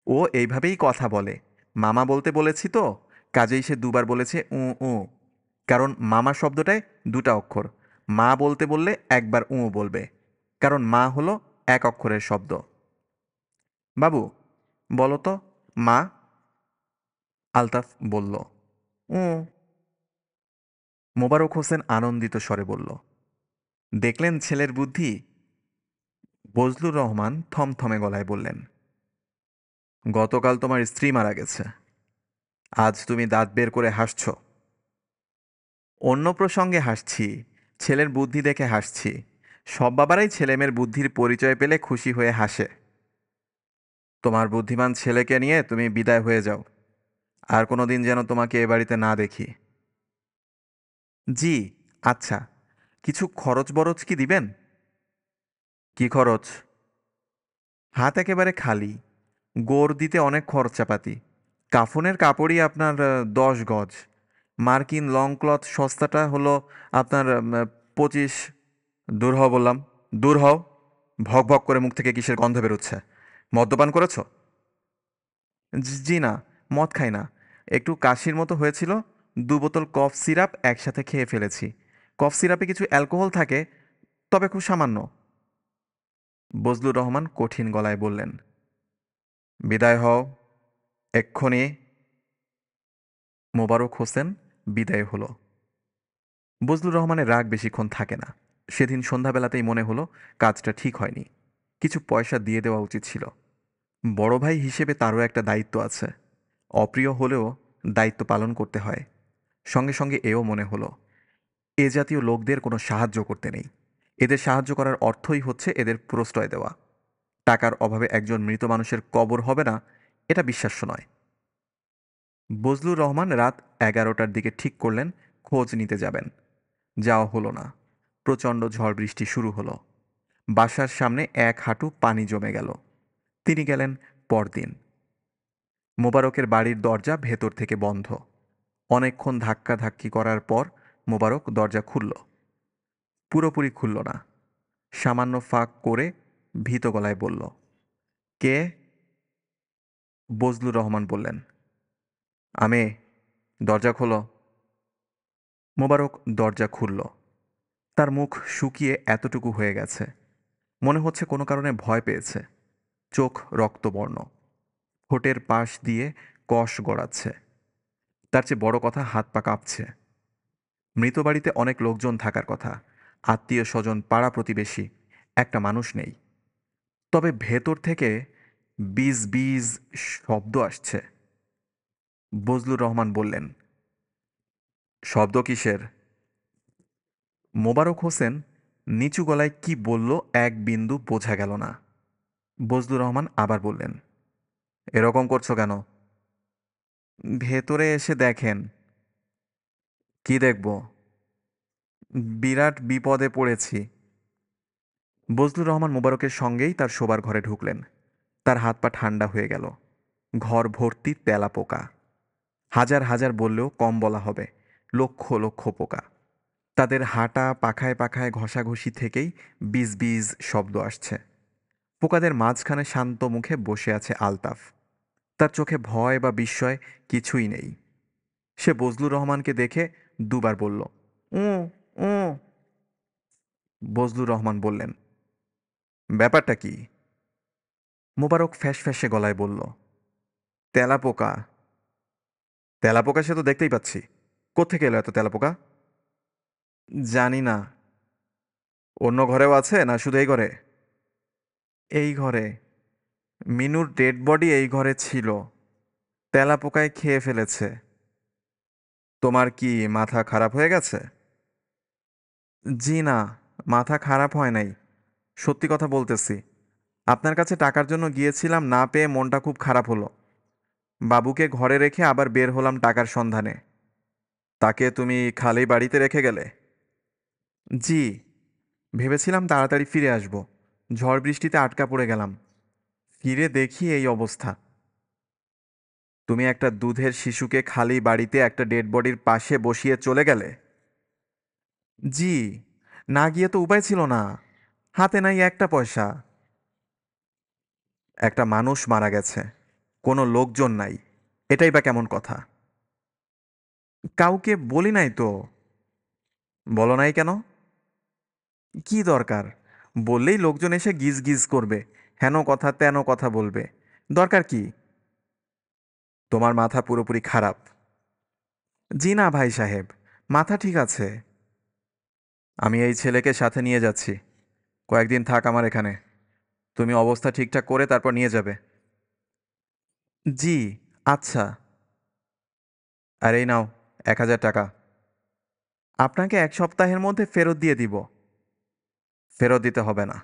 ও এইভাবেই কথা বলে। মামা বলতে বলেছি তো, কাজেই সে 2বার বলেছে উ উ। কারণ মামা শব্দটায় 2টা অক্ষর। মা বলতে বললে একবার উ বলবে, কারণ মা হলো 1 অক্ষরের শব্দ। বাবু, বলো তো, মা। আলতাফ বলল, উ। মোবারক হোসেন আনন্দিত স্বরে বলল, দেখলেন ছেলের বুদ্ধি? বজলুর রহমান থমথমে গলায় বললেন, গতকাল তোমার স্ত্রী মারা গেছে, আজ তুমি দাঁত বের করে হাসছ। অন্য প্রসঙ্গে হাসছি, ছেলের বুদ্ধি দেখে হাসছি। সব বাবারাই ছেলেমেয়ের বুদ্ধির পরিচয় পেলে খুশি হয়ে হাসে। তোমার বুদ্ধিমান ছেলেকে নিয়ে তুমি বিদায় হয়ে যাও, আর কোনো দিন যেন তোমাকে এ বাড়িতে না দেখি। জি, আচ্ছা। কিছু খরচ বরচ কি দিবেন? কি খরচ? হাত একেবারে খালি, গোর দিতে অনেক খরচাপাতি। কাফনের কাপড়ই আপনার 10 গজ। মার্কিন লং ক্লথ সস্তাটা হলো আপনার 25। দূর হও বললাম, দূর হও। ভক ভক করে মুখ থেকে কিসের গন্ধ বেরোচ্ছে? মদ্যপান করেছো? জি না, মদ খাই না। একটু কাশির মতো হয়েছিল, 2 বোতল কফ সিরাপ একসাথে খেয়ে ফেলেছি। কফ সিরাপে কিছু অ্যালকোহল থাকে, তবে খুব সামান্য। বজলুর রহমান কঠিন গলায় বললেন, বিদায় হও, এক্ষুনি। মোবারক হোসেন বিদায় হলো। বজলুর রহমানের রাগ বেশিক্ষণ থাকে না। সেদিন সন্ধ্যাবেলাতেই মনে হলো কাজটা ঠিক হয়নি, কিছু পয়সা দিয়ে দেওয়া উচিত ছিল। বড় ভাই হিসেবে তারও একটা দায়িত্ব আছে। অপ্রিয় হলেও দায়িত্ব পালন করতে হয়। সঙ্গে সঙ্গে এও মনে হলো, এ জাতীয় লোকদের কোনো সাহায্য করতে নেই। এদের সাহায্য করার অর্থই হচ্ছে এদের প্রশ্রয় দেওয়া। টাকার অভাবে একজন মৃত মানুষের কবর হবে না, এটা বিশ্বাস্য নয়। বজলুর রহমান রাত 11টার দিকে ঠিক করলেন খোঁজ নিতে যাবেন। যাওয়া হলো না। প্রচণ্ড ঝড় বৃষ্টি শুরু হলো। বাসার সামনে 1 হাঁটু পানি জমে গেল। তিনি গেলেন পরদিন। মোবারকের বাড়ির দরজা ভেতর থেকে বন্ধ। অনেকক্ষণ ধাক্কাধাক্কি করার পর মোবারক দরজা খুলল। পুরোপুরি খুলল না, সামান্য ফাঁক করে ভীত গলায় বলল, কে? বজলুর রহমান বললেন, আমি। দরজা খোলো। মোবারক দরজা খুলল। তার মুখ শুকিয়ে এতটুকু হয়ে গেছে, মনে হচ্ছে কোনো কারণে ভয় পেয়েছে। চোখ রক্তবর্ণ, ঠোঁটের পাশ দিয়ে কষ গড়াচ্ছে। তার চেয়ে বড় কথা, হাত পা কাঁপছে। মৃত বাড়িতে অনেক লোকজন থাকার কথা, আত্মীয় স্বজন, পাড়া প্রতিবেশী, একটা মানুষ নেই। তবে ভেতর থেকে বিজ বিজ শব্দ আসছে। বজলুর রহমান বললেন, শব্দ কিসের? মোবারক হোসেন নিচু গলায় কি বলল এক বিন্দু বোঝা গেল না। বজলুর রহমান আবার বললেন, এরকম করছো কেন? ভেতরে এসে দেখেন। কি দেখব? বিরাট বিপদে পড়েছি। বজলুর রহমান মোবারকের সঙ্গেই তার শোবার ঘরে ঢুকলেন। তার হাত পা ঠান্ডা হয়ে গেল। ঘর ভর্তি তেলাপোকা। হাজার হাজার বললেও কম বলা হবে, লক্ষ লক্ষ পোকা। তাদের হাঁটা পাখায় পাখায় ঘষাঘষি থেকেই বিজ বিজ শব্দ আসছে। পোকাদের মাঝখানে শান্ত মুখে বসে আছে আলতাফ। তার চোখে ভয় বা বিস্ময় কিছুই নেই। সে বজলুর রহমানকে দেখে দুবার বলল, উ উ। বজলুর রহমান বললেন, ব্যাপারটা কি? মোবারক ফ্যাঁসে গলায় বলল, তেলাপোকা। তেলাপোকা সে তো দেখতেই পাচ্ছি। কোত্থেকে এলো এত তেলাপোকা? জানি না। অন্য ঘরেও আছে না শুধু এই ঘরে? এই ঘরে। মিনুর ডেড বডি এই ঘরে ছিল। তেলাপোকায় খেয়ে ফেলেছে। তোমার কি মাথা খারাপ হয়ে গেছে? জি না, মাথা খারাপ হয় নাই। সত্যি কথা বলতেছি। আপনার কাছে টাকার জন্য গিয়েছিলাম, না পেয়ে মনটা খুব খারাপ হলো। বাবুকে ঘরে রেখে আবার বের হলাম টাকার সন্ধানে। তাকে তুমি খালি বাড়িতে রেখে গেলে? জি। ভেবেছিলাম তাড়াতাড়ি ফিরে আসব। ঝড় বৃষ্টিতে আটকা পড়ে গেলাম। ফিরে দেখি এই অবস্থা। তুমি একটা দুধের শিশুকে খালি বাড়িতে একটা ডেড বডির পাশে বসিয়ে চলে গেলে? জি। না গিয়ে তো উপায় ছিল না। হাতে নাই একটা পয়সা। একটা মানুষ মারা গেছে, কোনো লোকজন নাই, এটাই বা কেমন কথা? কাউকে বলি নাই তো। বলো নাই কেন? কি দরকার? বললেই লোকজন এসে গিজ গিজ করবে, হেন কথা তেন কথা বলবে। দরকার কি? তোমার মাথা পুরোপুরি খারাপ। জি না ভাই সাহেব, মাথা ঠিক আছে। আমি এই ছেলেকে সাথে নিয়ে যাচ্ছি। কয়েকদিন থাক আমার এখানে। তুমি অবস্থা ঠিকঠাক করে তারপর নিয়ে যাবে। জি। আচ্ছা। আর এই নাও 1,000 টাকা। আপনাকে 1 সপ্তাহের মধ্যে ফেরত দিয়ে দিব। ফেরত দিতে হবে না।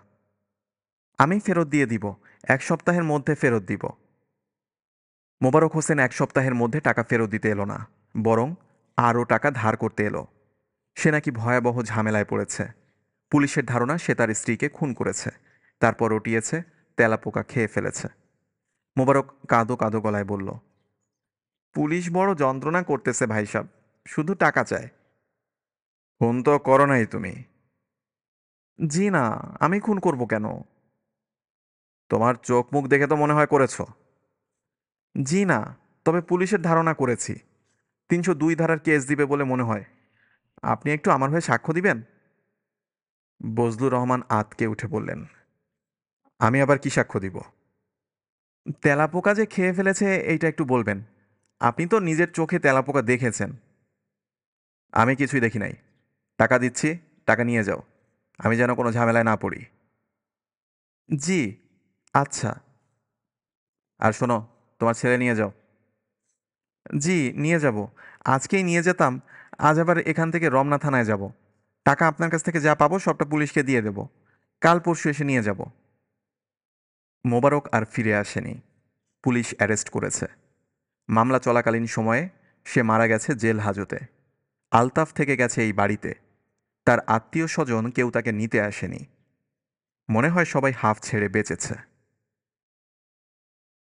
আমি ফেরত দিয়ে দিব। 1 সপ্তাহের মধ্যে ফেরত দিব। মোবারক হোসেন 1 সপ্তাহের মধ্যে টাকা ফেরত দিতে এলো না, বরং আরও টাকা ধার করতে এলো। সে নাকি ভয়াবহ ঝামেলায় পড়েছে। পুলিশের ধারণা সে তার স্ত্রীকে খুন করেছে, তারপর রটিয়েছে, তেলাপোকা খেয়ে ফেলেছে। মোবারক কাঁদো কাঁদো গলায় বলল, পুলিশ বড় যন্ত্রণা করতেছে ভাই সাব, শুধু টাকা চায়। খুন তো করো নাই তুমি। জি না, আমি খুন করব কেন? তোমার চোখ মুখ দেখে তো মনে হয় করেছো। জি না, তবে পুলিশের ধারণা করেছি। 302 ধারার কেস দিবে বলে মনে হয়। আপনি একটু আমার হয়ে সাক্ষ্য দিবেন? বজলুর রহমান আঁতকে উঠে বললেন, আমি আবার কি সাক্ষ্য দিব? তেলাপোকা যে খেয়ে ফেলেছে এইটা একটু বলবেন। আপনি তো নিজের চোখে তেলাপোকা দেখেছেন। আমি কিছুই দেখি নাই। টাকা দিচ্ছি, টাকা নিয়ে যাও। আমি যেন কোনো ঝামেলায় না পড়ি। জি। আচ্ছা। আর শোনো, তোমার ছেলে নিয়ে যাও। জি, নিয়ে যাব। আজকেই নিয়ে যেতাম। আজ আবার এখান থেকে রমনা থানায় যাব। টাকা আপনার কাছ থেকে যা পাবো সবটা পুলিশকে দিয়ে দেব। কাল পরশু এসে নিয়ে যাব। মোবারক আর ফিরে আসেনি। পুলিশ অ্যারেস্ট করেছে। মামলা চলাকালীন সময়ে সে মারা গেছে জেল হাজতে। আলতাফ থেকে গেছে এই বাড়িতে। তার আত্মীয় স্বজন কেউ তাকে নিতে আসেনি। মনে হয় সবাই হাঁফ ছেড়ে বেঁচেছে।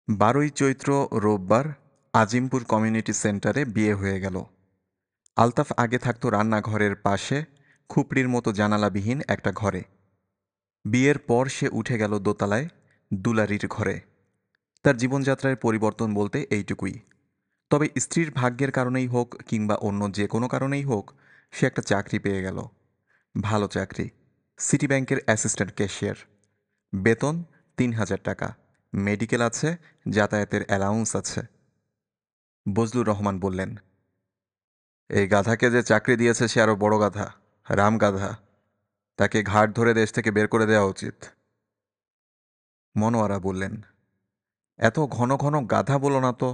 12ই চৈত্র, রোববার, আজিমপুর কমিউনিটি সেন্টারে বিয়ে হয়ে গেল। আলতাফ আগে থাকতো রান্নাঘরের পাশে, খুপড়ির মতো জানালাবিহীন একটা ঘরে। বিয়ের পর সে উঠে গেল দোতলায়, দুলারির ঘরে। তার জীবনযাত্রার পরিবর্তন বলতে এইটুকুই। তবে স্ত্রীর ভাগ্যের কারণেই হোক কিংবা অন্য যে কোনো কারণেই হোক, সে একটা চাকরি পেয়ে গেল। ভালো চাকরি, সিটি ব্যাংকের অ্যাসিস্ট্যান্ট ক্যাশিয়ার। বেতন 3,000 টাকা। মেডিকেল আছে, যাতায়াতের অ্যালাউন্স আছে। বজলুর রহমান বললেন, এই গাধাকে যে চাকরি দিয়েছে সে আরো বড় গাধা, রাম গাধা। তাকে ঘাট ধরে দেশ থেকে বের করে দেওয়া উচিত। মনোয়ারা বললেন, এত ঘন ঘন গাধা বলো না তো,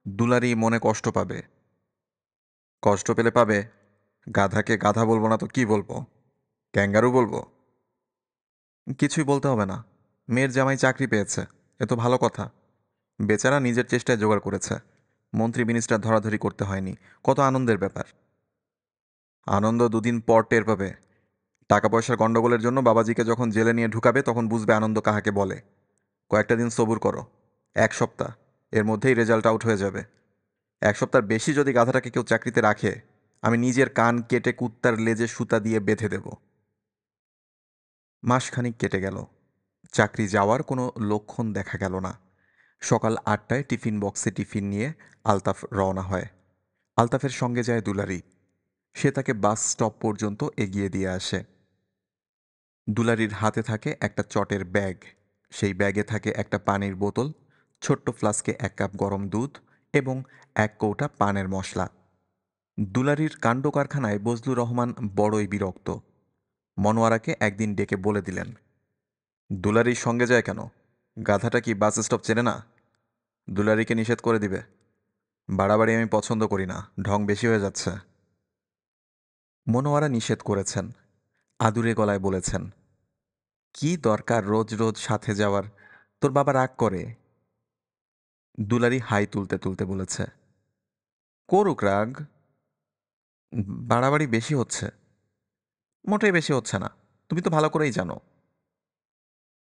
দুলারি মনে কষ্ট পাবে। কষ্ট পেলে পাবে। গাধাকে গাধা বলবো না তো কি বলবো? ক্যাঙ্গারু বলবো? কিছুই বলতে হবে না। মেয়ের জামাই চাকরি পেয়েছে, এ তো ভালো কথা। বেচারা নিজের চেষ্টায় জোগাড় করেছে, মন্ত্রী মিনিস্টার ধরাধরি করতে হয়নি। কত আনন্দের ব্যাপার। আনন্দ দুদিন পর টের পাবে। টাকা পয়সার গন্ডগোলের জন্য বাবাজিকে যখন জেলে নিয়ে ঢুকাবে তখন বুঝবে আনন্দ কাহাকে বলে। কয়েকটা দিন সবুর করো, 1 সপ্তাহ, এর মধ্যেই রেজাল্ট আউট হয়ে যাবে। 1 সপ্তাহ বেশি যদি গাধাটাকে কেউ চাকরিতে রাখে, আমি নিজের কান কেটে কুত্তার লেজে সুতা দিয়ে বেঁধে দেব। মাসখানিক কেটে গেল, চাকরি যাওয়ার কোনো লক্ষণ দেখা গেল না। সকাল 8টায় টিফিন বক্সে টিফিন নিয়ে আলতাফ রওনা হয়। আলতাফের সঙ্গে যায় দুলারি। সে তাকে বাস স্টপ পর্যন্ত এগিয়ে দিয়ে আসে। দুলারির হাতে থাকে একটা চটের ব্যাগ। সেই ব্যাগে থাকে একটা পানির বোতল, ছোট্ট ফ্লাস্কে 1 কাপ গরম দুধ এবং 1 কৌটা পানের মশলা। দুলারির কাণ্ড কারখানায় বজলুর রহমান বড়ই বিরক্ত। মনোয়ারাকে একদিন ডেকে বলে দিলেন, দুলারির সঙ্গে যায় কেন? গাধাটা কি বাস স্টপ চেনে না? দুলারিকে নিষেধ করে দিবে। বাড়াবাড়ি আমি পছন্দ করি না, ঢং বেশি হয়ে যাচ্ছে। মনোয়ারা নিষেধ করেছেন, আদুরে গলায় বলেছেন, কি দরকার রোজ রোজ সাথে যাওয়ার? তোর বাবা রাগ করে। দুলারি হাই তুলতে তুলতে বলেছে, করুক রাগ, বাড়াবাড়ি বেশি হচ্ছে। মোটেই বেশি হচ্ছে না, তুমি তো ভালো করেই জানো।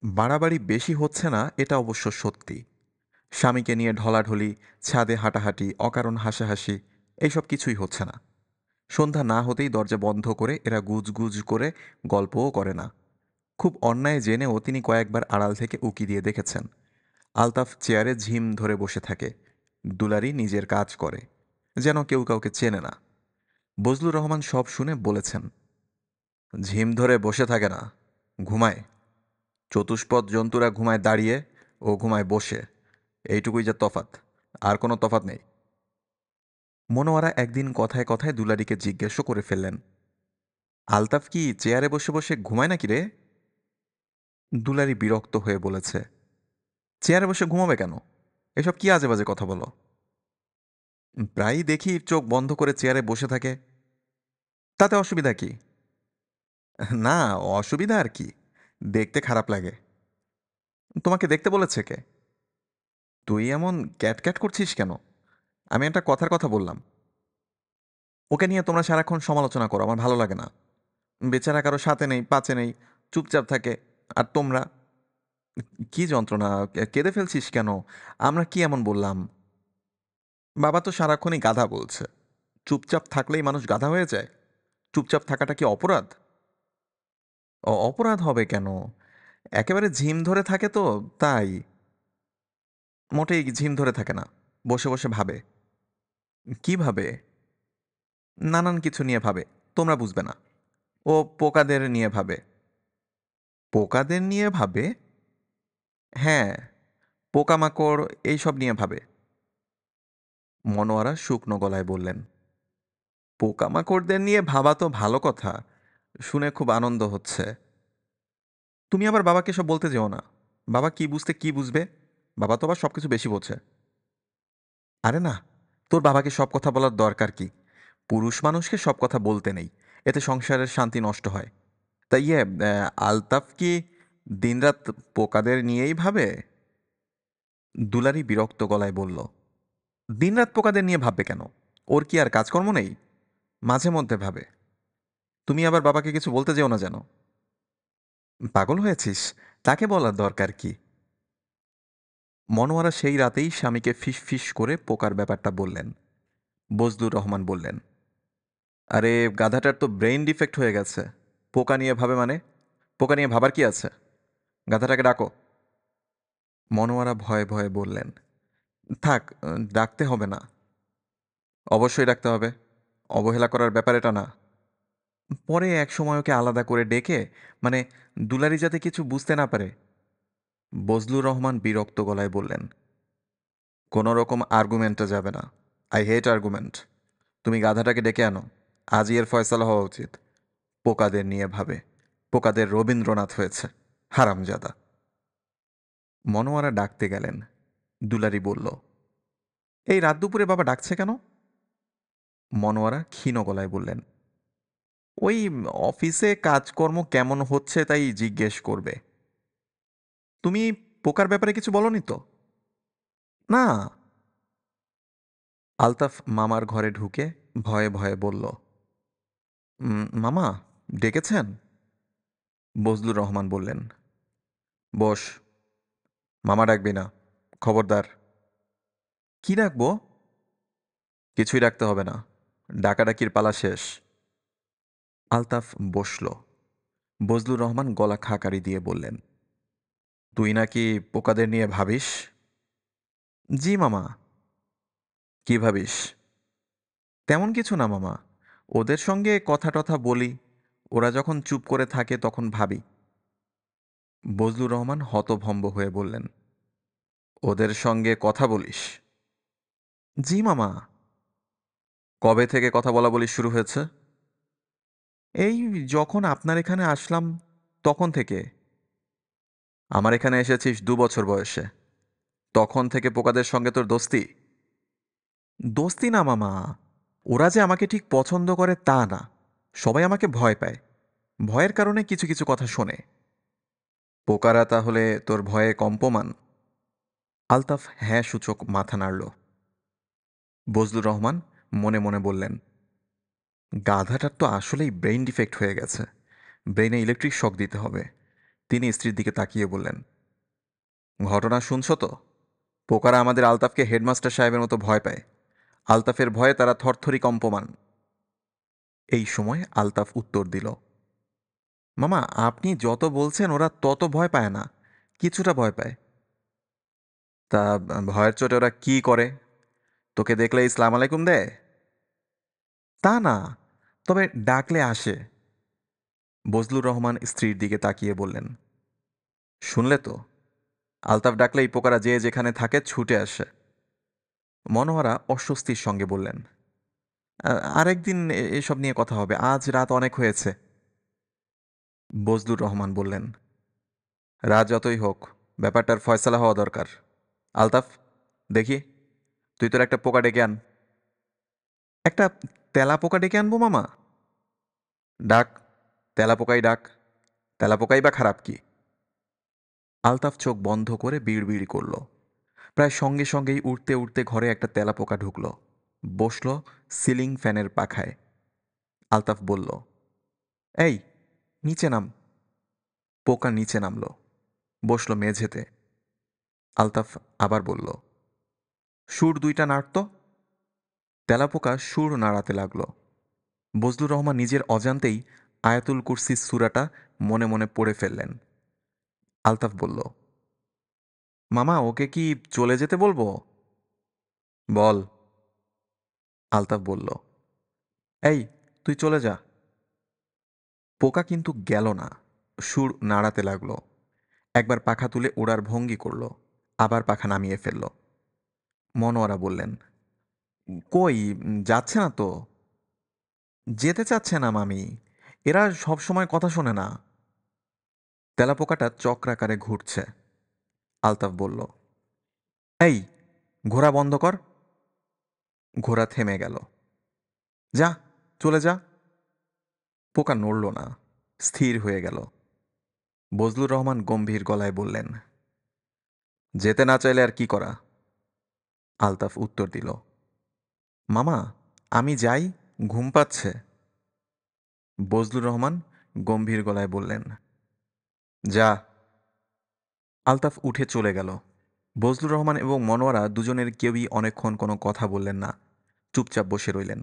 বাড়াবাড়ি বেশি হচ্ছে না এটা অবশ্য সত্যি। স্বামীকে নিয়ে ঢলাঢলি, ছাদে হাঁটাহাঁটি, অকারণ হাসাহাসি, এইসব কিছুই হচ্ছে না। সন্ধ্যা না হতেই দরজা বন্ধ করে এরা গুজগুজ করে গল্পও করে না। খুব অন্যায় জেনেও তিনি কয়েকবার আড়াল থেকে উকি দিয়ে দেখেছেন। আলতাফ চেয়ারে ঝিম ধরে বসে থাকে, দুলারি নিজের কাজ করে, যেন কেউ কাউকে চেনে না। বজলুর রহমান সব শুনে বলেছেন, ঝিম ধরে বসে থাকে না, ঘুমায়। চতুষ্পদ জন্তুরা ঘুমায় দাঁড়িয়ে, ও ঘুমায় বসে। এইটুকুই যে তফাত, আর কোনো তফাত নেই। মনোয়ারা একদিন কথায় কথায় দুলারিকে জিজ্ঞেসও করে ফেললেন, আলতাফ কি চেয়ারে বসে বসে ঘুমায় নাকি রে? দুলারি বিরক্ত হয়ে বলেছে, চেয়ারে বসে ঘুমাবে কেন? এসব কি আজে বাজে কথা বলো। প্রায়ই দেখি চোখ বন্ধ করে চেয়ারে বসে থাকে। তাতে অসুবিধা কি? না, অসুবিধা আর কি, দেখতে খারাপ লাগে। তোমাকে দেখতে বলেছে কে? তুই এমন ক্যাট ক্যাট করছিস কেন? আমি একটা কথার কথা বললাম। ওকে নিয়ে তোমরা সারাক্ষণ সমালোচনা করো, আমার ভালো লাগে না। বেচারা কারো সাথে নেই, পাচে নেই, চুপচাপ থাকে। আর তোমরা, কি যন্ত্রণা, কেঁদে ফেলছিস কেন? আমরা কি এমন বললাম? বাবা তো সারাক্ষণই গাধা বলছে। চুপচাপ থাকলেই মানুষ গাধা হয়ে যায়? চুপচাপ থাকাটা কি অপরাধ? অপরাধ হবে কেন? একেবারে ঝিম ধরে থাকে তো, তাই। মোটেই ঝিম ধরে থাকে না, বসে বসে ভাবে। কি ভাবে? নানান কিছু নিয়ে ভাবে, তোমরা বুঝবে না। ও পোকাদের নিয়ে ভাবে। পোকাদের নিয়ে ভাবে? হ্যাঁ, পোকামাকড় এইসব নিয়ে ভাবে। মনোয়ারা শুকনো গলায় বললেন, পোকামাকড়দের নিয়ে ভাবা তো ভালো কথা, শুনে খুব আনন্দ হচ্ছে। তুমি আবার বাবাকে সব বলতে যেও না। বাবা কি বুঝতে কি বুঝবে? বাবা তো আবার সব কিছু বেশি বোঝে। আরে না, তোর বাবাকে সব কথা বলার দরকার কি? পুরুষ মানুষকে সব কথা বলতে নেই, এতে সংসারের শান্তি নষ্ট হয়। তাই আলতাফ কি দিনরাত পোকাদের নিয়েই ভাবে? দুলারি বিরক্ত গলায় বলল, দিনরাত পোকাদের নিয়ে ভাববে কেন? ওর কি আর কাজকর্ম নেই? মাঝে মধ্যে ভাবে। তুমি আবার বাবাকে কিছু বলতে যেও না যেন। পাগল হয়েছিস? তাকে বলার দরকার কি? মনোয়ারা সেই রাতেই স্বামীকে ফিস ফিস করে পোকার ব্যাপারটা বললেন। বজলুর রহমান বললেন, আরে গাধাটার তো ব্রেইন ডিফেক্ট হয়ে গেছে। পোকা নিয়ে ভাবে মানে? পোকা নিয়ে ভাবার কি আছে? গাধাটাকে ডাকো। মনোয়ারা ভয়ে ভয়ে বললেন, থাক, ডাকতে হবে না। অবশ্যই ডাকতে হবে, অবহেলা করার ব্যাপার এটা না। পরে এক সময় ওকে আলাদা করে ডেকে, মানে দুলারি যাতে কিছু বুঝতে না পারে। বজলুর রহমান বিরক্ত গলায় বললেন, কোনো রকম আর্গুমেন্টে যাবে না। I hate argument. তুমি গাধাটাকে ডেকে আনো, আজই এর ফয়সালা হওয়া উচিত। পোকাদের নিয়ে ভাবে, পোকাদের রবীন্দ্রনাথ হয়েছে, হারামজাদা। মনোয়ারা ডাকতে গেলেন। দুলারি বলল, এই রাত দুপুরে বাবা ডাকছে কেন? মনোয়ারা ক্ষীণ গলায় বললেন, ওই অফিসে কাজকর্ম কেমন হচ্ছে তাই জিজ্ঞেস করবে। তুমি পোকার ব্যাপারে কিছু বলনি তো? না। আলতাফ মামার ঘরে ঢুকে ভয়ে ভয়ে বলল, মামা, ডেকেছেন?" বজলুর রহমান বললেন, "বস, মামা ডাকবি না, খবরদার।" "কি ডাকবো?" "কিছুই ডাকতে হবে না, ডাকাডাকির পালা শেষ।" আলতাফ বসল। বজলুর রহমান গলা খাকারি দিয়ে বললেন, "তুই নাকি পোকাদের নিয়ে ভাবিস?" "জি মামা।" "কি ভাবিস?" "তেমন কিছু না মামা, ওদের সঙ্গে কথা টথা বলি, ওরা যখন চুপ করে থাকে তখন ভাবি।" বজলুর রহমান হতভম্ব হয়ে বললেন, "ওদের সঙ্গে কথা বলিস?" "জি মামা।" "কবে থেকে কথা বলা বলি শুরু হয়েছে?" "এই যখন আপনার এখানে আসলাম তখন থেকে।" "আমার এখানে এসেছিস 2 বছর বয়সে, তখন থেকে পোকাদের সঙ্গে তোর দোস্তি?" "দোস্তি না মামা, ওরা যে আমাকে ঠিক পছন্দ করে তা না, সবাই আমাকে ভয় পায়, ভয়ের কারণে কিছু কিছু কথা শোনে।" "পোকারা তাহলে তোর ভয়ে কম্পমান?" আলতাফ হ্যাঁ সূচক মাথা নাড়ল। বজলুর রহমান মনে মনে বললেন, গাধাটার তো আসলেই ব্রেইন ডিফেক্ট হয়ে গেছে, ব্রেইনে ইলেকট্রিক শক দিতে হবে। তিনি স্ত্রীর দিকে তাকিয়ে বললেন, ঘটনা শুনছ তো? পোকারা আমাদের আলতাফকে হেডমাস্টার সাহেবের মতো ভয় পায়, আলতাফের ভয়ে তারা থরথরি কম্পমান। এই সময় আলতাফ উত্তর দিল, মামা, আপনি যত বলছেন ওরা তত ভয় পায় না, কিছুটা ভয় পায়। তা ভয়ের চোটে ওরা কি করে? তোকে দেখলে ইসলাম আলাইকুম দেয়? তা না, তবে ডাকলে আসে। বজলুর রহমান স্ত্রীর দিকে তাকিয়ে বললেন, শুনলে তো, আলতাফ ডাকলেই পোকারা যে যেখানে থাকে ছুটে আসে। মনোহরা অস্বস্তির সঙ্গে বললেন, আরেকদিন এসব নিয়ে কথা হবে, আজ রাত অনেক হয়েছে।" বজলুর রহমান বললেন, রাত যতই হোক, ব্যাপারটার ফয়সালা হওয়া দরকার। আলতাফ, দেখি, তুই তোর একটা পোকা ডেকে আন। "একটা তেলা পোকা ডেকে আনবো মামা?" "ডাক, তেলা পোকাই ডাক, তেলা পোকাই বা খারাপ কি?" আলতাফ চোখ বন্ধ করে বিড়বিড় করল। প্রায় সঙ্গে সঙ্গেই উড়তে উড়তে ঘরে একটা তেলাপোকা ঢুকল, বসল সিলিং ফ্যানের পাখায়। আলতাফ বলল, এই, নিচে নাম। পোকা নিচে নামল, বসল মেঝেতে। আলতাফ আবার বলল, সুর দুইটা নাড়ত। তেলাপোকা সুর নাড়াতে লাগল। বজলুর রহমান নিজের অজান্তেই আয়াতুল কুরসির সূরাটা মনে মনে পড়ে ফেললেন। আলতাফ বলল, মামা, ওকে কি চলে যেতে বলবো? বল। আলতাফ বলল, এই, তুই চলে যা। পোকা কিন্তু গেল না, সুর নাড়াতে লাগলো। একবার পাখা তুলে ওড়ার ভঙ্গি করল, আবার পাখা নামিয়ে ফেলল। মনোয়ারা বললেন, কই, যাচ্ছে না তো? যেতে চাচ্ছে না মামি, এরা সব সময় কথা শোনে না। তেলাপোকাটা চক্রাকারে ঘুরছে। আলতাফ বলল, এই, ঘোরা বন্ধ কর। ঘোড়া থেমে গেল। যা, চলে যা। পোকা নড়ল না, স্থির হয়ে গেল। বজলুর রহমান গম্ভীর গলায় বললেন, যেতে না চাইলে আর কি করা? আলতাফ উত্তর দিল, মামা, আমি যাই, ঘুম পাচ্ছে। বজলুর রহমান গম্ভীর গলায় বললেন, যা। আলতাফ উঠে চলে গেল। বজলুর রহমান এবং মনোয়ারা দুজনের কেউই অনেকক্ষণ কোনো কথা বললেন না, চুপচাপ বসে রইলেন।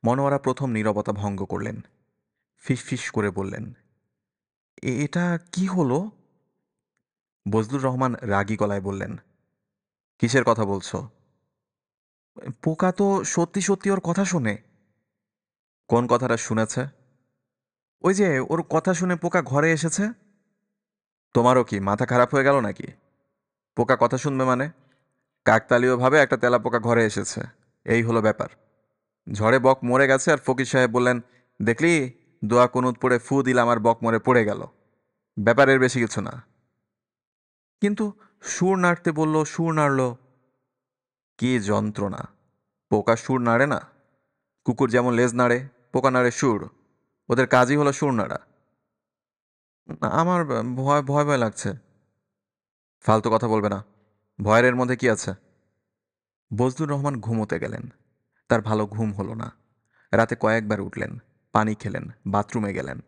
মনোয়ারা প্রথম নীরবতা ভঙ্গ করলেন, ফিসফিস করে বললেন, এটা কি হলো?" বজলুর রহমান রাগী গলায় বললেন, কিসের কথা বলছো? পোকা তো সত্যি সত্যি ওর কথা শোনে। কোন কথাটা শুনেছে? ওই যে ওর কথা শুনে পোকা ঘরে এসেছে। তোমারও কি মাথা খারাপ হয়ে গেল নাকি? পোকা কথা শুনবে মানে? কাকতালীয়ভাবে একটা তেলাপোকা ঘরে এসেছে, এই হলো ব্যাপার। ঝড়ে বক মরে গেছে আর ফকির সাহেব বললেন, দেখলি, দোয়া কুনুত পড়ে ফু দিলাম আর বক মরে পড়ে গেল। ব্যাপারের বেশি কিছু না। কিন্তু সুর নাড়তে বলল, সুর নাড়ল। কি যন্ত্রণা! পোকা সুর নাড়ে না? কুকুর যেমন লেজ নাড়ে, পোকা নাড়ে সুর। ওদের কাজই হলো সুর নাড়া। আমার ভয় ভয় ভয় লাগছে। ফালতু কথা বলবে না। ভয়ের এর মধ্যে কি আছে? বজলুর রহমান ঘুমোতে গেলেন। তার ভালো ঘুম হলো না। রাতে কয়েকবার উঠলেন, পানি খেলেন, বাথরুমে গেলেন।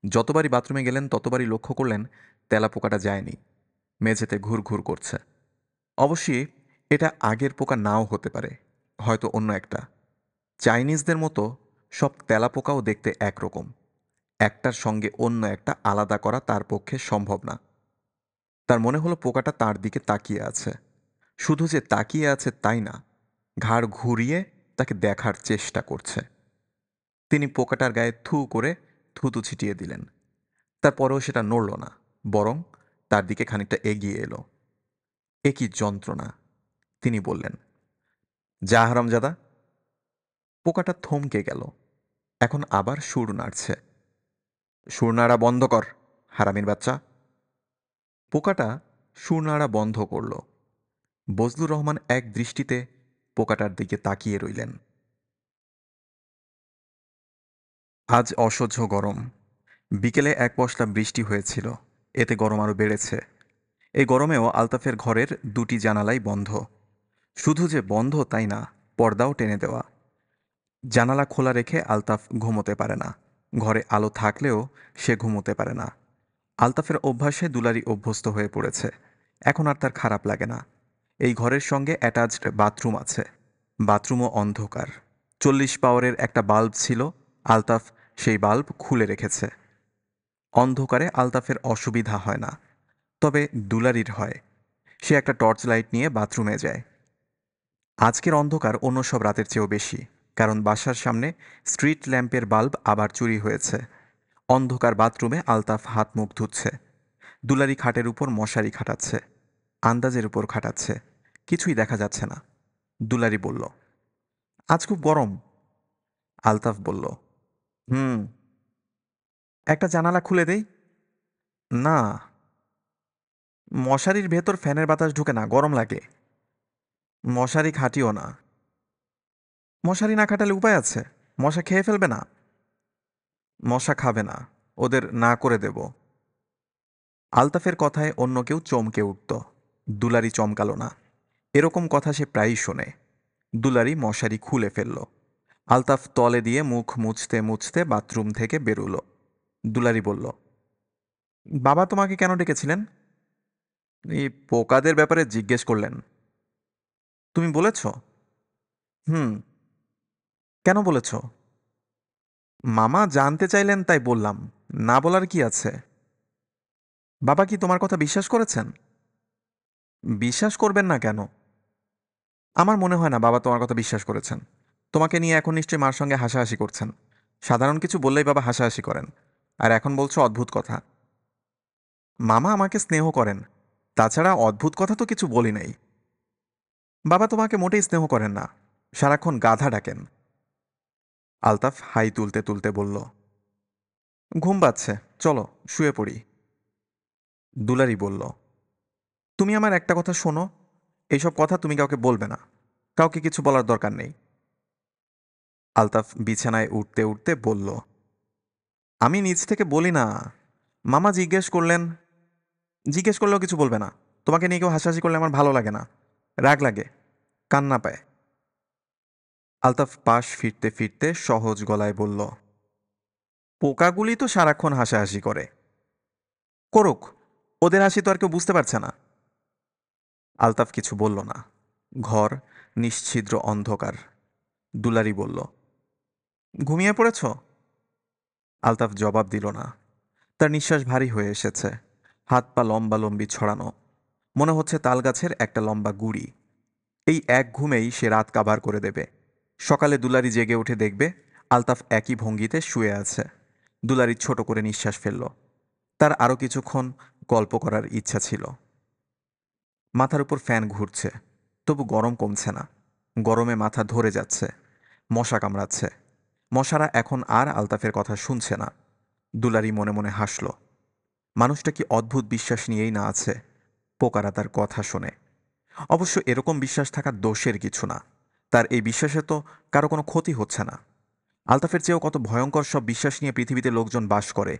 যতবারই বাথরুমে গেলেন ততবারই লক্ষ্য করলেন তেলাপোকাটা যায়নি, মেঝেতে ঘুরঘুর করছে। অবশ্যই এটা আগের পোকা নাও হতে পারে, হয়তো অন্য একটা। চাইনিজদের মতো সব তেলাপোকাও দেখতে একরকম। একটার সঙ্গে অন্য একটা আলাদা করা তার পক্ষে সম্ভব না। তার মনে হলো পোকাটা তার দিকে তাকিয়ে আছে। শুধু যে তাকিয়ে আছে তাই না, ঘাড় ঘুরিয়ে তাকে দেখার চেষ্টা করছে। তিনি পোকাটার গায়ে থু করে থুতু ছিটিয়ে দিলেন। তারপরেও সেটা নড়ল না, বরং তার দিকে খানিকটা এগিয়ে এলো। এ কি যন্ত্রণা! তিনি বললেন, যা হারামজাদা। পোকাটা থমকে গেল। এখন আবার সুর নাড়ছে। সুর নাড়া বন্ধ কর, হারামির বাচ্চা। পোকাটা সুর নাড়া বন্ধ করল। বজলুর রহমান এক দৃষ্টিতে পোকাটার দিকে তাকিয়ে রইলেন। আজ অসহ্য গরম। বিকেলে এক পশলা বৃষ্টি হয়েছিল, এতে গরম আরও বেড়েছে। এই গরমেও আলতাফের ঘরের দুটি জানালাই বন্ধ। শুধু যে বন্ধ তাই না, পর্দাও টেনে দেওয়া। জানালা খোলা রেখে আলতাফ ঘুমোতে পারে না। ঘরে আলো থাকলেও সে ঘুমোতে পারে না। আলতাফের অভ্যাসে দুলারি অভ্যস্ত হয়ে পড়েছে। এখন আর তার খারাপ লাগে না। এই ঘরের সঙ্গে অ্যাটাচড বাথরুম আছে। বাথরুমও অন্ধকার। 40 পাওয়ারের একটা বাল্ব ছিল, আলতাফ সেই বাল্ব খুলে রেখেছে। অন্ধকারে আলতাফের অসুবিধা হয় না, তবে দুলারির হয়। সে একটা টর্চ লাইট নিয়ে বাথরুমে যায়। আজকের অন্ধকার অন্য সব রাতের চেয়েও বেশি, কারণ বাসার সামনে স্ট্রিট ল্যাম্পের বাল্ব আবার চুরি হয়েছে। অন্ধকার বাথরুমে আলতাফ হাত মুখ ধুচ্ছে। দুলারি খাটের উপর মশারি খাটাচ্ছে, আন্দাজের উপর খাটাচ্ছে। কিছুই দেখা যাচ্ছে না। দুলারি বলল, আজ খুব গরম। আলতাফ বলল, হুম। একটা জানালা খুলে দেই? না, মশারির ভেতর ফ্যানের বাতাস ঢুকে না, গরম লাগে। মশারি খাটিও না। মশারি না খাটালে উপায় আছে? মশা খেয়ে ফেলবে না? মশা খাবে না, ওদের না করে দেব। আলতাফের কথায় অন্য কেউ চমকে উঠত। দুলারি চমকালো না। এরকম কথা সে প্রায়ই শোনে। দুলারি মশারি খুলে ফেলল। আলতাফ তলে দিয়ে মুখ মুছতে মুছতে বাথরুম থেকে বেরুলো। দুলারি বলল, বাবা তোমাকে কেন ডেকেছিলেন? এই পোকাদের ব্যাপারে জিজ্ঞেস করলেন। তুমি বলেছ? হুম। কেন বলেছ? মামা জানতে চাইলেন তাই বললাম, না বলার কি আছে? বাবা কি তোমার কথা বিশ্বাস করেছেন? বিশ্বাস করবেন না কেন? আমার মনে হয় না বাবা তোমার কথা বিশ্বাস করেছেন। তোমাকে নিয়ে এখন নিশ্চয়ই মার সঙ্গে হাসাহাসি করছেন। সাধারণ কিছু বললেই বাবা হাসাহাসি করেন, আর এখন বলছো অদ্ভুত কথা। মামা আমাকে স্নেহ করেন, তাছাড়া অদ্ভুত কথা তো কিছু বলি নাই। বাবা তোমাকে মোটেই স্নেহ করেন না, সারাক্ষণ গাধা ডাকেন। আলতাফ হাই তুলতে তুলতে বলল, ঘুম পাচ্ছে, চলো শুয়ে পড়ি। দুলারি বলল, তুমি আমার একটা কথা শোনো, এইসব কথা তুমি কাউকে বলবে না। কাউকে কিছু বলার দরকার নেই। আলতাফ বিছানায় উঠতে উঠতে বলল, আমি নিজ থেকে বলি না। মামা জিজ্ঞেস করলেন। জিজ্ঞেস করলেও কিছু বলবে না। তোমাকে নিয়ে কেউ হাসাহাসি করলে আমার ভালো লাগে না, রাগ লাগে, কান্না পায়। আলতাফ পাশ ফিরতে ফিরতে সহজ গলায় বলল, পোকাগুলি তো সারাক্ষণ হাসাহাসি করে। করুক, ওদের হাসি তো আর কেউ বুঝতে পারছে না। আলতাফ কিছু বলল না। ঘর নিশ্ছিদ্র অন্ধকার। দুলারি বলল, ঘুমিয়ে পড়েছ? আলতাফ জবাব দিল না। তার নিঃশ্বাস ভারী হয়ে এসেছে। হাত পা লম্বালম্বি ছড়ানো। মনে হচ্ছে তালগাছের একটা লম্বা গুড়ি। এই এক ঘুমেই সে রাত কাভার করে দেবে। সকালে দুলারি জেগে উঠে দেখবে আলতাফ একই ভঙ্গিতে শুয়ে আছে। দুলারি ছোট করে নিঃশ্বাস ফেলল। তার আরও কিছুক্ষণ গল্প করার ইচ্ছা ছিল। মাথার উপর ফ্যান ঘুরছে, তবু গরম কমছে না। গরমে মাথা ধরে যাচ্ছে। মশা কামড়াচ্ছে। মশারা এখন আর আলতাফের কথা শুনছে না। দুলারি মনে মনে হাসল। মানুষটা কি অদ্ভুত বিশ্বাস নিয়েই না আছে। পোকারা তার কথা শোনে। অবশ্য এরকম বিশ্বাস থাকা দোষের কিছু না। তার এই বিশ্বাসে তো কারো কোনো ক্ষতি হচ্ছে না। আলতাফের চেয়েও কত ভয়ঙ্কর সব বিশ্বাস নিয়ে পৃথিবীতে লোকজন বাস করে।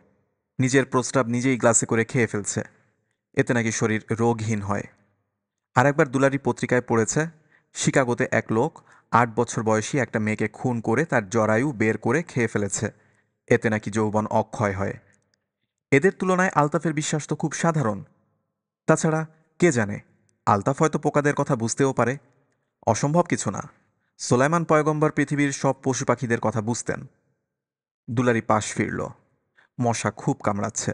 নিজের প্রস্রাব নিজেই গ্লাসে করে খেয়ে ফেলছে। এতে নাকি শরীর রোগহীন হয়। আরেকবার দুলারি পত্রিকায় পড়েছে শিকাগোতে এক লোক 8 বছর বয়সী একটা মেয়েকে খুন করে তার জরায়ু বের করে খেয়ে ফেলেছে। এতে নাকি যৌবন অক্ষয় হয়। এদের তুলনায় আলতাফের বিশ্বাস তো খুব সাধারণ। তাছাড়া কে জানে, আলতাফ হয়তো পোকাদের কথা বুঝতেও পারে। অসম্ভব কিছু না। সোলাইমান পয়গম্বর পৃথিবীর সব পশু পাখিদের কথা বুঝতেন। দুলারি পাশ ফিরল। মশা খুব কামড়াচ্ছে।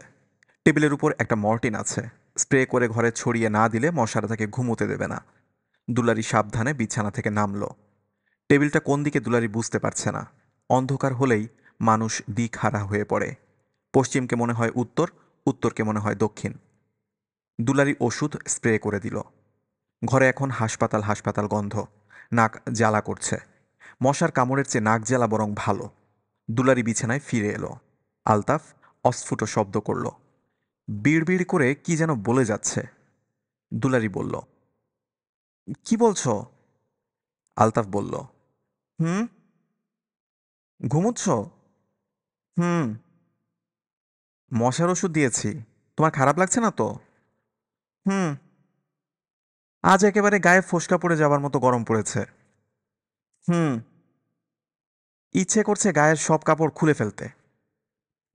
টেবিলের উপর একটা মর্টিন আছে। স্প্রে করে ঘরে ছড়িয়ে না দিলে মশারা তাকে ঘুমোতে দেবে না। দুলারি সাবধানে বিছানা থেকে নামল। টেবিলটা কোন দিকে দুলারি বুঝতে পারছে না। অন্ধকার হলেই মানুষ দিকহারা হয়ে পড়ে। পশ্চিমকে মনে হয় উত্তর, উত্তরকে মনে হয় দক্ষিণ। দুলারি ওষুধ স্প্রে করে দিল। ঘরে এখন হাসপাতাল হাসপাতাল গন্ধ। নাক জ্বালা করছে। মশার কামড়ের চেয়ে নাক জ্বালা বরং ভালো। দুলারি বিছানায় ফিরে এলো। আলতাফ অস্ফুট শব্দ করল। বিড়বিড় করে কি যেন বলে যাচ্ছে। দুলারি বলল, কি বলছো? আলতাফ বলল, হুম, ঘুমুচ্ছ? হুম। মশার ওষুধ দিয়েছি। তোমার খারাপ লাগছে না তো? হুম। আজ একেবারে গায়ে ফোসকা পড়ে যাবার মতো গরম পড়েছে। হুম। ইচ্ছে করছে গায়ের সব কাপড় খুলে ফেলতে।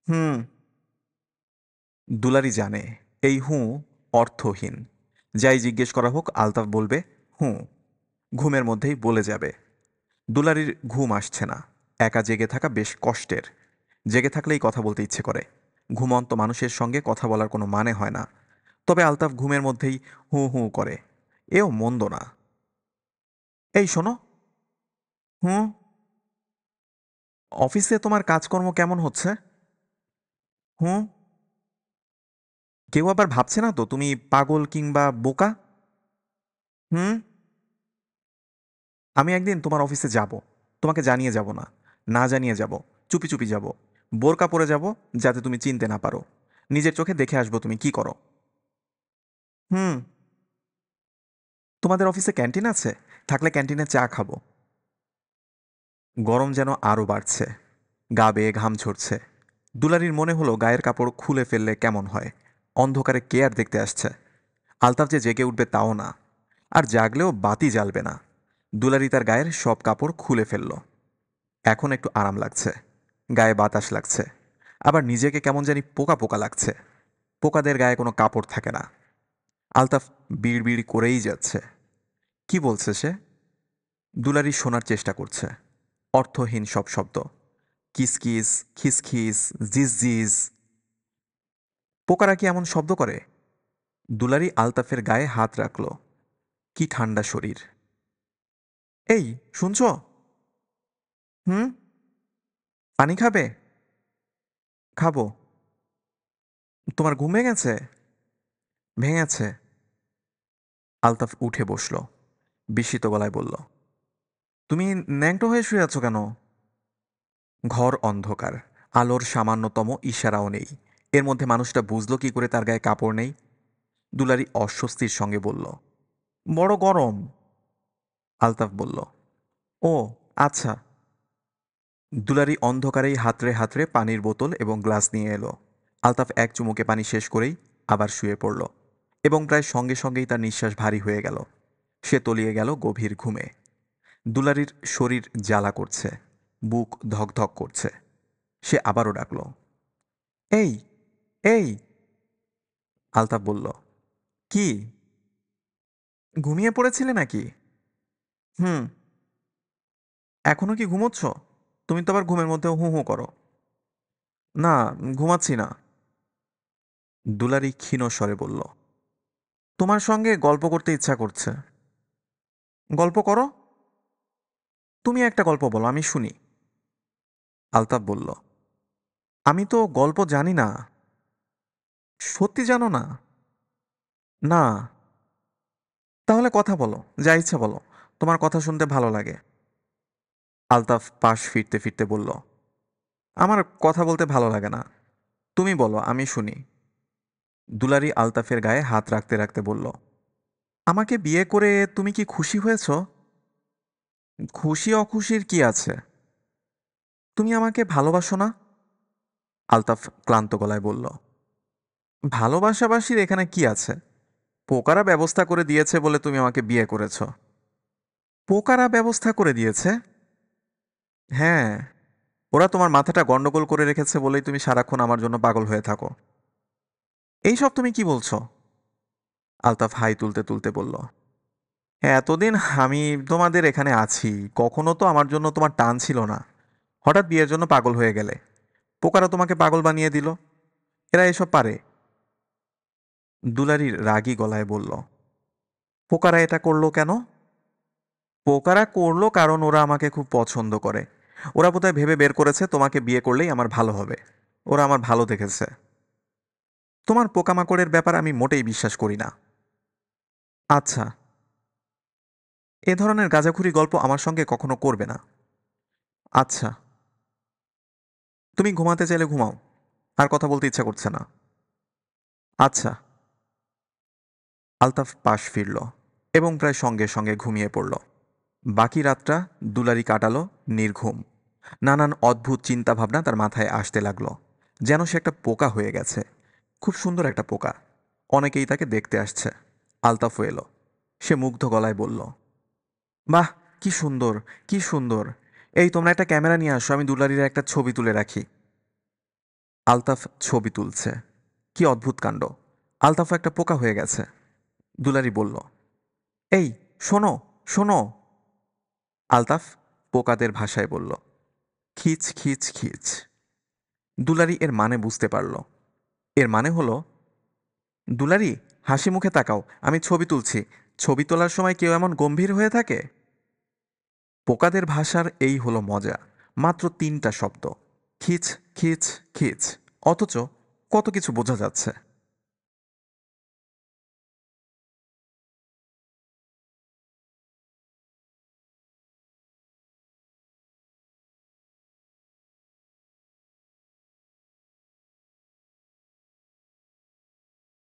হুম। দুলারি জানে এই হুঁ অর্থহীন। যাই জিজ্ঞেস করা হোক আলতাফ বলবে হুঁ। ঘুমের মধ্যেই বলে যাবে। দুলারির ঘুম আসছে না। একা জেগে থাকা বেশ কষ্টের। জেগে থাকলেই কথা বলতে ইচ্ছে করে। ঘুমন্ত মানুষের সঙ্গে কথা বলার কোনো মানে হয় না। তবে আলতাফ ঘুমের মধ্যেই হুঁ হুঁ করে। এও মন্দ না। এই শোনো। হুঁ। অফিসে তোমার কাজকর্ম কেমন হচ্ছে? হুঁ। কেউ আবার ভাবছে না তো তুমি পাগল কিংবা বোকা? হুম। আমি একদিন তোমার অফিসে যাব। তোমাকে জানিয়ে যাব না। না জানিয়ে যাব। চুপি চুপি যাব। বোরকা পরে যাব, যাতে তুমি চিনতে না পারো। নিজের চোখে দেখে আসবো তুমি কি করো। হুম। তোমাদের অফিসে ক্যান্টিন আছে? থাকলে ক্যান্টিনে চা খাবো। গরম যেন আরও বাড়ছে। গা বেয়ে ঘাম ঝরছে। দুলারির মনে হলো গায়ের কাপড় খুলে ফেললে কেমন হয়। অন্ধকারে কে আর দেখতে আসছে। আলতাফ যে জেগে উঠবে তাও না। আর জাগলেও বাতি জ্বালবে না। দুলারি তার গায়ের সব কাপড় খুলে ফেলল। এখন একটু আরাম লাগছে। গায়ে বাতাস লাগছে। আবার নিজেকে কেমন জানি পোকা পোকা লাগছে। পোকাদের গায়ে কোনো কাপড় থাকে না। আলতাফ বিড়বিড় করেই যাচ্ছে। কি বলছে সে? দুলারি শোনার চেষ্টা করছে। অর্থহীন সব শব্দ। কিসকিস, খিসখিস, জিজ। পোকারা কি এমন শব্দ করে? দুলারি আলতাফের গায়ে হাত রাখল। কি ঠান্ডা শরীর। এই, শুনছ? হুম। পানি খাবে? খাবো। তোমার ঘুম ভেঙেছে? ভেঙেছে। আলতাফ উঠে বসল। বিস্মিত গলায় বলল, তুমি ন্যাংটো হয়ে শুয়ে আছো কেন? ঘর অন্ধকার। আলোর সামান্যতম ইশারাও নেই। এর মধ্যে মানুষটা বুঝল কি করে তার গায়ে কাপড় নেই? দুলারি অস্বস্তির সঙ্গে বলল, বড় গরম। আলতাফ বলল, ও আচ্ছা। দুলারি অন্ধকারেই হাতড়ে হাতড়ে পানির বোতল এবং গ্লাস নিয়ে এলো। আলতাফ এক চুমুকে পানি শেষ করেই আবার শুয়ে পড়ল। এবং প্রায় সঙ্গে সঙ্গেই তার নিঃশ্বাস ভারী হয়ে গেল। সে তলিয়ে গেল গভীর ঘুমে। দুলারির শরীর জ্বালা করছে। বুক ধকধক করছে। সে আবারও ডাকল, এই, এই। আলতাফ বলল, কি? ঘুমিয়ে পড়েছিলে নাকি? হুম। এখনো কি ঘুমোচ্ছ? তুমি তো আবার ঘুমের মধ্যেও হুঁ হুঁ করো। না, ঘুমাচ্ছি না। দুলারি ক্ষীণ স্বরে বলল, তোমার সঙ্গে গল্প করতে ইচ্ছা করছে। গল্প করো। তুমি একটা গল্প বলো, আমি শুনি। আলতাফ বলল, আমি তো গল্প জানি না। সত্যি জানো না? না। তাহলে কথা বলো, যা ইচ্ছা বলো। তোমার কথা শুনতে ভালো লাগে। আলতাফ পাশ ফিরতে ফিরতে বলল, আমার কথা বলতে ভালো লাগে না। তুমি বলো, আমি শুনি। দুলারি আলতাফের গায়ে হাত রাখতে রাখতে বলল, আমাকে বিয়ে করে তুমি কি খুশি হয়েছ? খুশি অখুশির কি আছে? তুমি আমাকে ভালোবাসো না? আলতাফ ক্লান্ত গলায় বলল, ভালোবাসাবাসির এখানে কি আছে? পোকারা ব্যবস্থা করে দিয়েছে বলে তুমি আমাকে বিয়ে করেছো। পোকারা ব্যবস্থা করে দিয়েছে? হ্যাঁ, ওরা তোমার মাথাটা গন্ডগোল করে রেখেছে বলেই তুমি সারাক্ষণ আমার জন্য পাগল হয়ে থাকো। এইসব তুমি কি বলছো? আলতাফ হাই তুলতে তুলতে বলল, এতদিন আমি তোমাদের এখানে আছি, কখনো তো আমার জন্য তোমার টান ছিল না। হঠাৎ বিয়ের জন্য পাগল হয়ে গেলে। পোকারা তোমাকে পাগল বানিয়ে দিল। এরা এসব পারে? দুলারির রাগী গলায় বলল, পোকারা এটা করলো কেন? পোকারা করলো কারণ ওরা আমাকে খুব পছন্দ করে। ওরা বোধহয় ভেবে বের করেছে তোমাকে বিয়ে করলেই আমার ভালো হবে। ওরা আমার ভালো দেখেছে। তোমার পোকামাকড়ের ব্যাপার আমি মোটেই বিশ্বাস করি না। আচ্ছা, এ ধরনের গাঁজাখুরি গল্প আমার সঙ্গে কখনো করবে না। আচ্ছা, তুমি ঘুমাতে চাইলে ঘুমাও। আর কথা বলতে ইচ্ছা করছে না। আচ্ছা। আলতাফ পাশ ফিরল এবং প্রায় সঙ্গে সঙ্গে ঘুমিয়ে পড়ল। বাকি রাতটা দুলারি কাটালো নির্ঘুম। নানান অদ্ভুত চিন্তাভাবনা তার মাথায় আসতে লাগলো। যেন সে একটা পোকা হয়ে গেছে। খুব সুন্দর একটা পোকা। অনেকেই তাকে দেখতে আসছে। আলতাফও এলো। সে মুগ্ধ গলায় বলল, বাহ, কি সুন্দর, কি সুন্দর। এই তোমরা একটা ক্যামেরা নিয়ে আসো, আমি দুলারির একটা ছবি তুলে রাখি। আলতাফ ছবি তুলছে। কি অদ্ভুত কাণ্ড। আলতাফও একটা পোকা হয়ে গেছে। দুলারি বলল, এই, শোনো, শোনো। আলতাফ পোকাদের ভাষায় বলল, খিচ খিচ খিচ। দুলারি এর মানে বুঝতে পারল। এর মানে হলো, দুলারি, হাসি মুখে তাকাও, আমি ছবি তুলছি। ছবি তোলার সময় কেউ এমন গম্ভীর হয়ে থাকে? পোকাদের ভাষার এই হলো মজা। মাত্র 3টা শব্দ, খিচ খিচ খিচ, অথচ কত কিছু বোঝা যাচ্ছে।